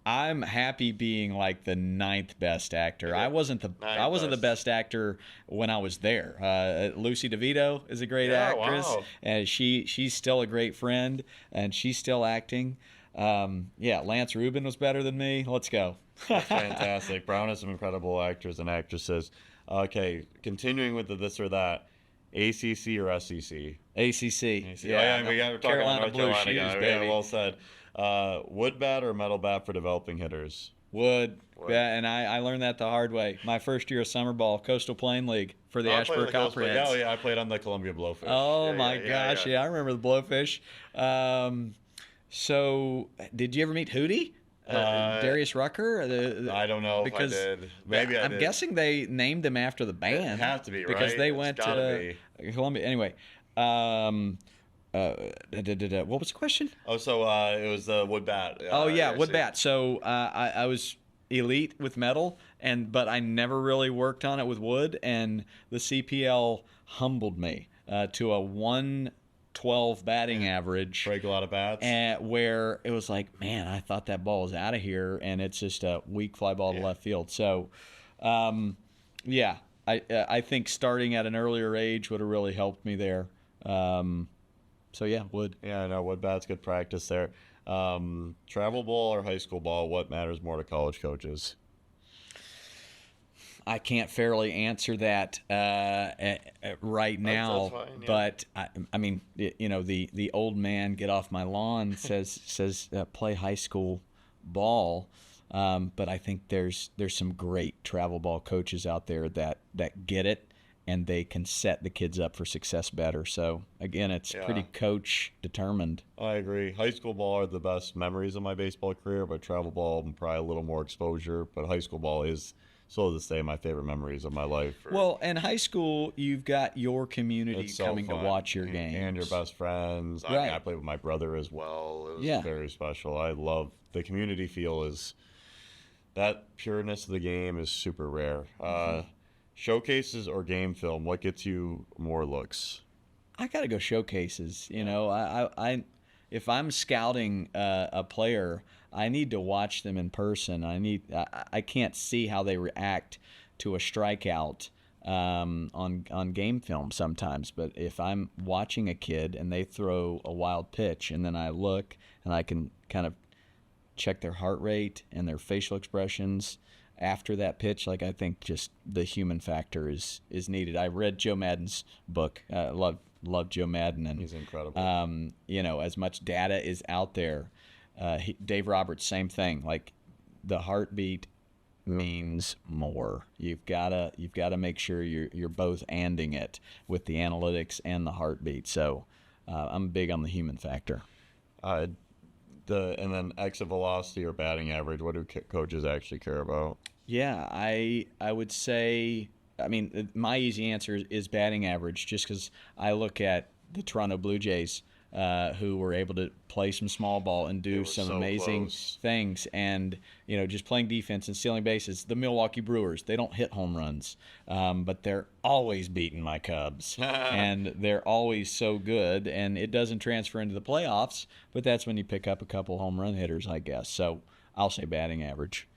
I'm happy being like the 9th best actor. I wasn't the best actor when I was there. Lucy DeVito is a great actress, and she's still a great friend, and she's still acting. Lance Rubin was better than me. Let's go. That's fantastic. Brown has some incredible actors and actresses. Okay, continuing with the this or that. ACC or SEC? ACC. Yeah, we got Carolina Blue Shoes, baby. Well said. Wood bat or metal bat for developing hitters? Wood. Yeah, and I learned that the hard way. My first year of summer ball, Coastal Plain League for the Ashbrook Copperheads. I played on the Columbia Blowfish. Oh my gosh, I remember the Blowfish. So, did you ever meet Hootie? Darius Rucker? I don't know because if I did. Maybe I'm guessing they named him after the band. It has to be, right? Because they went to Columbia. Anyway, what was the question? Oh, so it was the wood bat. Wood bat. So I was elite with metal, but I never really worked on it with wood, and the CPL humbled me to a 1 .12 batting average. Break a lot of bats. And where it was like, man, I thought that ball was out of here, and it's just a weak fly ball to left field. So, I think starting at an earlier age would have really helped me there. Wood. Yeah, I know. Wood bat's good practice there. Travel ball or high school ball, what matters more to college coaches? I can't fairly answer that right now, that's fine, yeah. but I mean, the old man get off my lawn says play high school ball, but I think there's some great travel ball coaches out there that get it, and they can set the kids up for success better. So again, it's pretty coach determined. I agree. High school ball are the best memories of my baseball career, but travel ball probably a little more exposure. But high school ball is so to say my favorite memories of my life. Well, in high school, you've got your community so coming fun. to watch your games. And your best friends. Right. I played with my brother as well. It was very special. I love the community feel. Is that pureness of the game is super rare. Showcases or game film, what gets you more looks? I got to go showcases. I if I'm scouting a player, I need to watch them in person. I can't see how they react to a strikeout on game film sometimes. But if I'm watching a kid and they throw a wild pitch, and then I look and I can kind of check their heart rate and their facial expressions after that pitch, I think just the human factor is needed. I read Joe Madden's book. Love Joe Madden, and he's incredible. As much data is out there, Dave Roberts, same thing. Like, the heartbeat means more. You've gotta make sure you're both anding it with the analytics and the heartbeat. So I'm big on the human factor. And then exit velocity or batting average, what do coaches actually care about? Yeah, I would say, I mean, my easy answer is batting average, just because I look at the Toronto Blue Jays, who were able to play some small ball and do some amazing things, and just playing defense and stealing bases. The Milwaukee Brewers, they don't hit home runs, but they're always beating my Cubs, and they're always so good, and it doesn't transfer into the playoffs, but that's when you pick up a couple home run hitters, I guess. So I'll say batting average.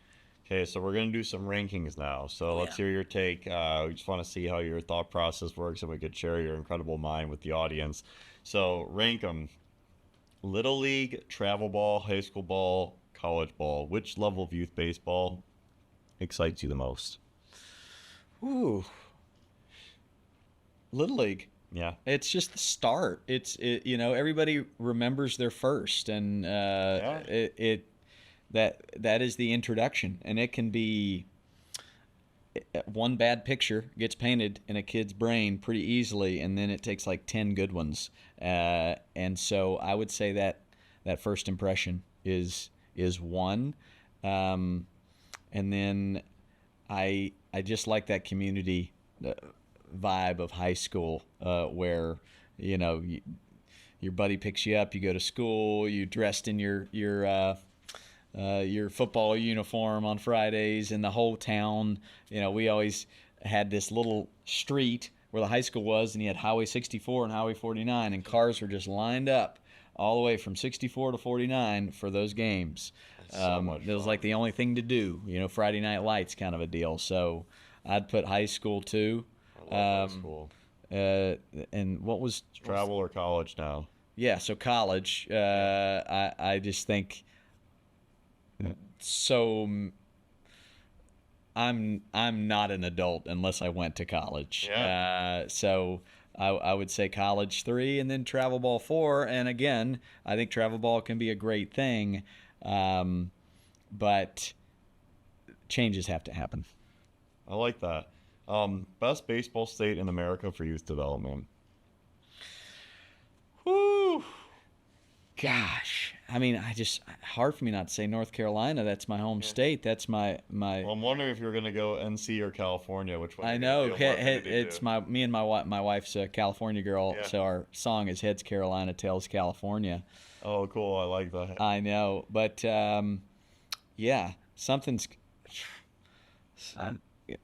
Okay, so we're going to do some rankings now. So let's hear your take. We just want to see how your thought process works, and we could share your incredible mind with the audience. So rank them. Little League, travel ball, high school ball, college ball. Which level of youth baseball excites you the most? Ooh. Little League. Yeah. It's just the start. Everybody remembers their first, and that is the introduction, and it can be one bad picture gets painted in a kid's brain pretty easily, and then it takes like 10 good ones, and so I would say that first impression is one, and then I just like that community vibe of high school, where your buddy picks you up, you go to school, you dressed in your football uniform on Fridays, and the whole town, we always had this little street where the high school was, and you had Highway 64 and Highway 49, and cars were just lined up all the way from 64 to 49 for those games. So much it was fun. like the only thing to do, Friday night lights kind of a deal. So I'd put high school too. I love high school. And what was Travel or college now? Yeah, so college. I just think so. I'm not an adult unless I went to college. Yeah. So I would say college 3, and then travel ball 4. And again, I think travel ball can be a great thing, but changes have to happen. I like that. Best baseball state in America for youth development. Whew. Gosh, I mean, hard for me not to say North Carolina. That's my home state. That's my. Well, I'm wondering if you're going to go NC or California. Which one? I know it's me and my wife's a California girl, so our song is Heads Carolina, Tails California. Oh, cool! I like that. I know, but something's.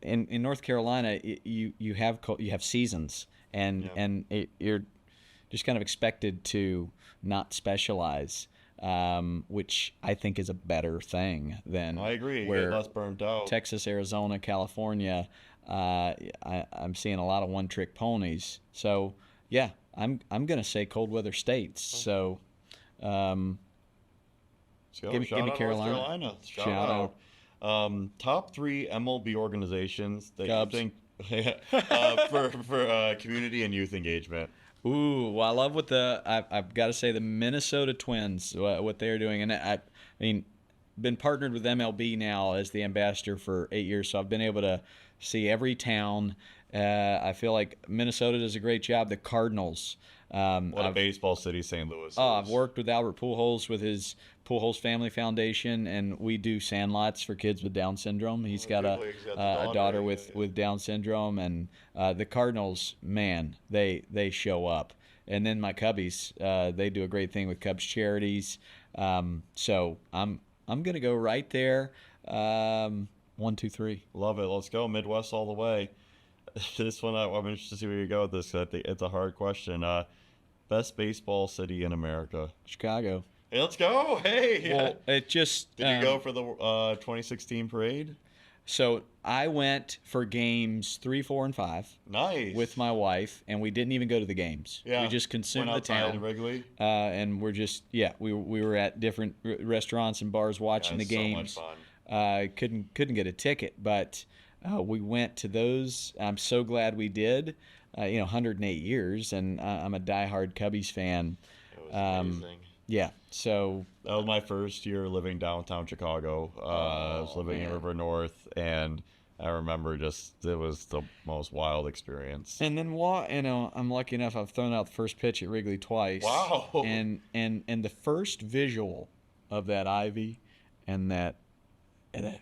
In North Carolina, you have seasons, and you're just kind of expected to not specialize, which I think is a better thing than I agree. where Get less burnt out. Texas, Arizona, California, I'm seeing a lot of one-trick ponies. So, yeah, I'm going to say cold weather states. So, give me Carolina. North Carolina. Shout out. Top 3 MLB organizations that Cubs. you think for community and youth engagement. Ooh, well, I love what I've got to say the Minnesota Twins, what they're doing. And I mean, been partnered with MLB now as the ambassador for 8 years, so I've been able to see every town. I feel like Minnesota does a great job. The Cardinals. What a baseball city St. Louis is. I've worked with Albert Pujols with his Pujols Family Foundation, and we do sandlots for kids with Down syndrome. He's got a daughter with Down syndrome, and the Cardinals, man, they show up. And then my Cubbies, they do a great thing with Cubs charities. So I'm gonna go right there. 1, 2, 3. Love it. Let's go Midwest all the way. This one, I'm interested to see where you go with this. I think it's a hard question. Best baseball city in America. Chicago. Hey, let's go. Hey. Well, it just Did you go for the 2016 parade? So I went for games 3, 4, and 5. Nice. With my wife, and we didn't even go to the games. Yeah. We just consumed Went the outside town. Wrigley. And we're just we were at different restaurants and bars watching the games. So much fun. Couldn't get a ticket, but we went to those. I'm so glad we did. 108 years, and I'm a diehard Cubbies fan. It was amazing. Yeah, so that was my first year living downtown Chicago. I was living in River North, and I remember it was the most wild experience. And then I'm lucky enough I've thrown out the first pitch at Wrigley twice. Wow. And the first visual of that ivy and that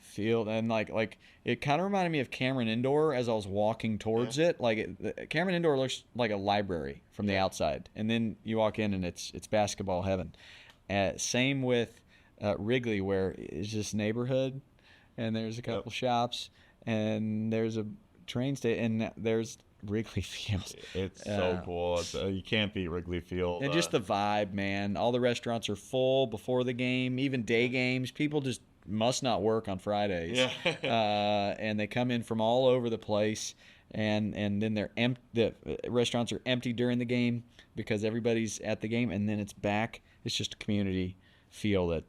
field, and like it kind of reminded me of Cameron Indoor as I was walking towards it. Like Cameron Indoor looks like a library from the outside, and then you walk in and it's basketball heaven. Same with Wrigley, where it's just neighborhood, and there's a couple shops, and there's a train station, and there's Wrigley Field. It's so cool. You can't beat Wrigley Field. And just the vibe, man. All the restaurants are full before the game, even day games. People just must not work on Fridays. Yeah. And they come in from all over the place, and then the restaurants are empty during the game because everybody's at the game, and then it's back. It's just a community feel that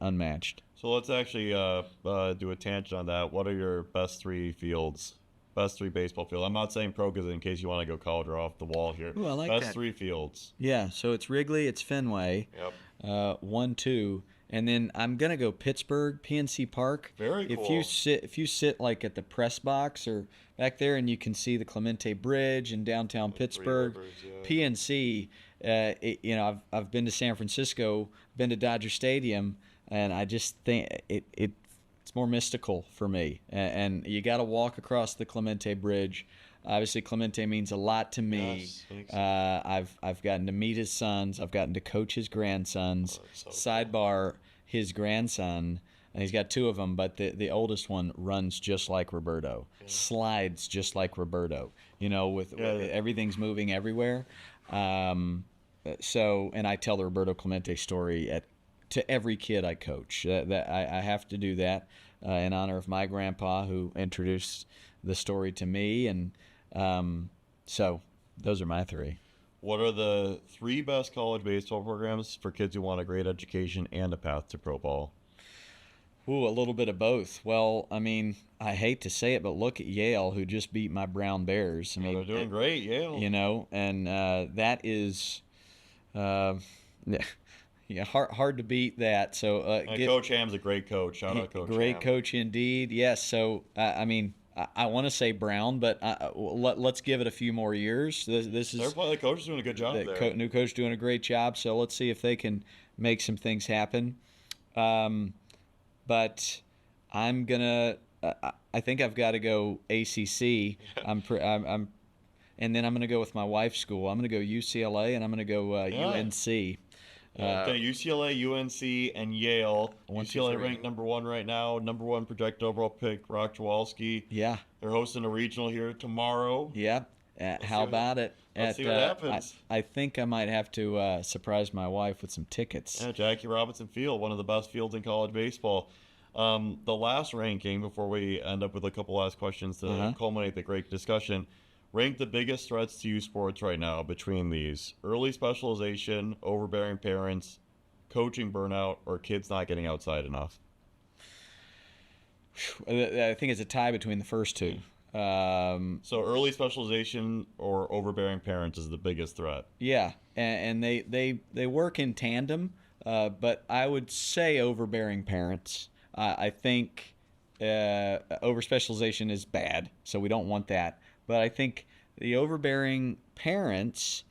unmatched. So let's actually do a tangent on that. What are your best 3 fields? Best 3 baseball fields. I'm not saying pro because in case you want to go college or off the wall here. Ooh, I like best that. 3 fields. Yeah, so it's Wrigley, it's Fenway. Yep. 1, 2. And then I'm gonna go Pittsburgh, PNC Park. Very cool. If you sit like at the press box or back there, and you can see the Clemente Bridge in downtown Pittsburgh. Rivers, yeah. PNC. I've been to San Francisco, been to Dodger Stadium, and I just think it's more mystical for me. And you got to walk across the Clemente Bridge. Obviously, Clemente means a lot to me. Yes, I've gotten to meet his sons. I've gotten to coach his grandsons. So Sidebar, his grandson, and he's got 2 of them, but the oldest one runs just like Roberto, slides just like Roberto. With everything's moving everywhere. So, and I tell the Roberto Clemente story to every kid I coach. That I have to do that in honor of my grandpa who introduced the story to me, and so those are my 3. What are the 3 best college baseball programs for kids who want a great education and a path to pro ball? Ooh, a little bit of both. Well, I mean, I hate to say it, but look at Yale, who just beat my Brown Bears. I mean, they're doing great, Yale. And that is, hard to beat that. So, Coach Ham's a great coach. Shout out Coach Ham. Great coach indeed. Yes. So, I mean, I want to say Brown, but let's give it a few more years. This is the coach is doing a good job there. New coach doing a great job. So let's see if they can make some things happen. But I'm gonna. I think I've got to go ACC. And then I'm gonna go with my wife's school. I'm gonna go UCLA, and I'm gonna go UNC. UCLA, UNC, and Yale. 1, 2, UCLA 3. ranked number 1 right now. Number 1 projected overall pick, Rock Chwalski. Yeah. They're hosting a regional here tomorrow. Yeah. How about it? Let's see what happens. I think I might have to surprise my wife with some tickets. Yeah, Jackie Robinson Field, one of the best fields in college baseball. The last ranking, before we end up with a couple last questions to culminate the great discussion, rank the biggest threats to youth sports right now between these: early specialization, overbearing parents, coaching burnout, or kids not getting outside enough. I think it's a tie between the first two. So early specialization or overbearing parents is the biggest threat. Yeah, and they work in tandem, but I would say overbearing parents. I think overspecialization is bad, so we don't want that. But I think the overbearing parents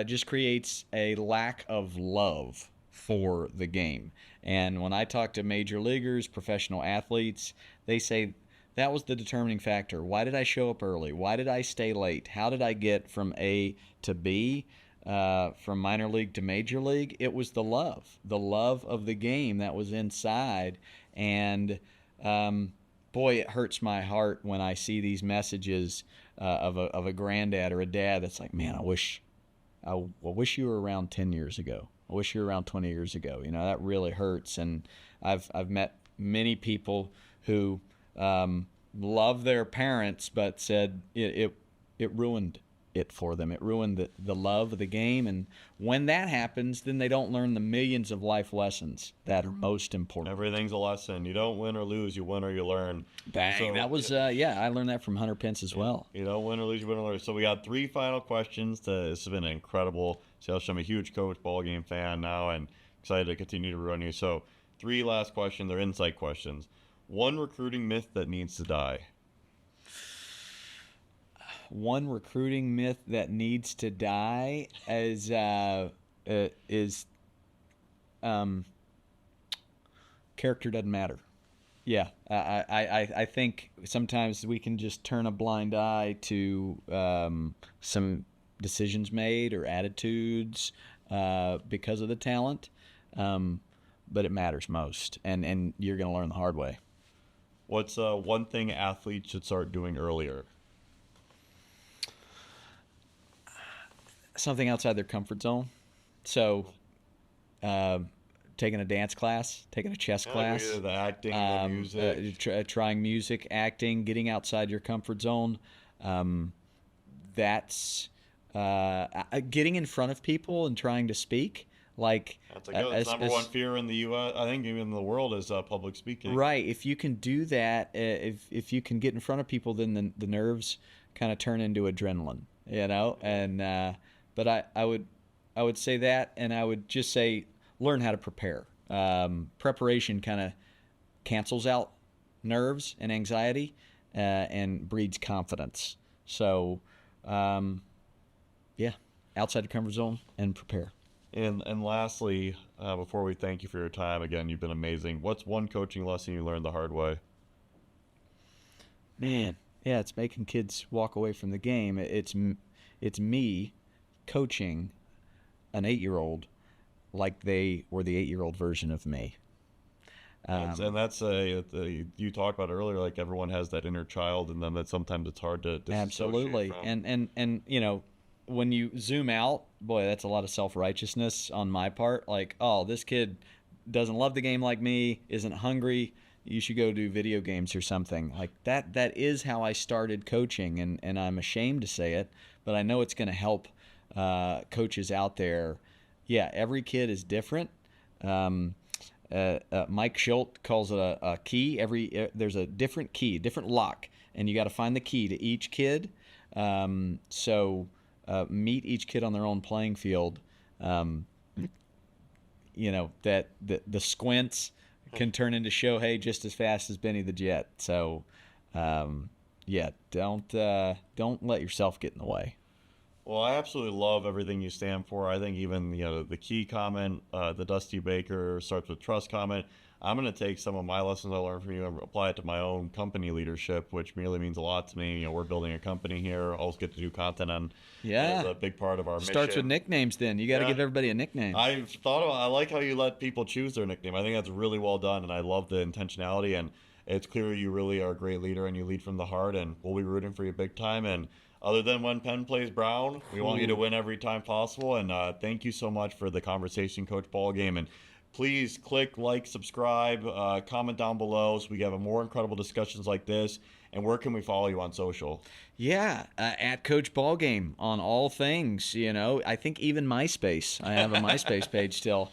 just creates a lack of love for the game. And when I talk to major leaguers, professional athletes, they say that was the determining factor. Why did I show up early? Why did I stay late? How did I get from A to B, from minor league to major league? It was the love of the game that was inside. And boy, it hurts my heart when I see these messages of a granddad or a dad that's like, man, I wish you were around 10 years ago. I wish you were around 20 years ago. You know, that really hurts. And I've met many people who love their parents, but said it ruined it for them. It ruined the love of the game. And when that happens, then they don't learn the millions of life lessons that are most important. Everything's a lesson. You don't win or lose. You win or you learn. Bang. So, that was, I learned that from Hunter Pence as well. You don't win or lose. You win or learn. So we got 3 final questions. This has been an incredible sales show. I'm a huge Coach Ballgame fan now and excited to continue to run you. So 3 last questions. They're insight questions. 1 recruiting myth that needs to die. 1 recruiting myth that needs to die is character doesn't matter. Yeah, I think sometimes we can just turn a blind eye to some decisions made or attitudes because of the talent, but it matters most, and you're going to learn the hard way. What's one thing athletes should start doing earlier? Something outside their comfort zone. So, taking a dance class, taking a chess class, the acting, the music, trying music, acting, getting outside your comfort zone. That's getting in front of people and trying to speak. Like that's number one fear in the U.S. I think even in the world is public speaking. Right. If you can do that, if you can get in front of people, then the nerves kind of turn into adrenaline. You know, and but I would say that, and I would just say learn how to prepare. Preparation kind of cancels out nerves and anxiety and breeds confidence. So, outside the comfort zone and prepare. And lastly, before we thank you for your time, again, you've been amazing. What's one coaching lesson you learned the hard way? Man, yeah, it's making kids walk away from the game. It's me coaching an 8-year-old like they were the 8-year-old version of me. And that's you talked about earlier, like everyone has that inner child in them that sometimes it's hard to absolutely from. And you know, when you zoom out, boy, that's a lot of self-righteousness on my part. Like, oh, this kid doesn't love the game like me, isn't hungry, you should go do video games or something. Like that is how I started coaching, and I'm ashamed to say it, but I know it's going to help coaches out there. Yeah, every kid is different. Mike Schultz calls it a key. There's a different key, different lock, and you got to find the key to each kid. So meet each kid on their own playing field. You know that the squints can turn into Shohei just as fast as Benny the Jet. So don't let yourself get in the way. Well, I absolutely love everything you stand for. I think even the key comment, the Dusty Baker starts with trust comment. I'm going to take some of my lessons I learned from you and apply it to my own company leadership, which really means a lot to me. We're building a company here. I always get to do content on. It's a big part of our mission. Starts with nicknames. Then you got to give everybody a nickname. I like how you let people choose their nickname. I think that's really well done, and I love the intentionality. And it's clear you really are a great leader, and you lead from the heart. And we'll be rooting for you big time. And other than when Penn plays Brown, we want you to win every time possible. And thank you so much for the conversation, Coach Ballgame. And please click like, subscribe, comment down below so we can have more incredible discussions like this. And where can we follow you on social? Yeah, at Coach Ballgame on all things. I think even MySpace. I have a MySpace page still.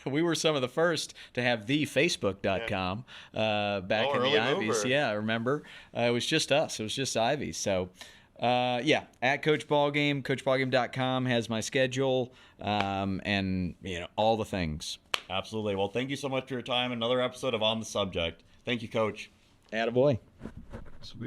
We were some of the first to have the Facebook.com back in the Ivies. Mover. Yeah, I remember. It was just us. It was just Ivies. So, at Coach Ballgame. CoachBallgame.com has my schedule and all the things. Absolutely. Well, thank you so much for your time. Another episode of On the Subject. Thank you, Coach. Attaboy. Sweet.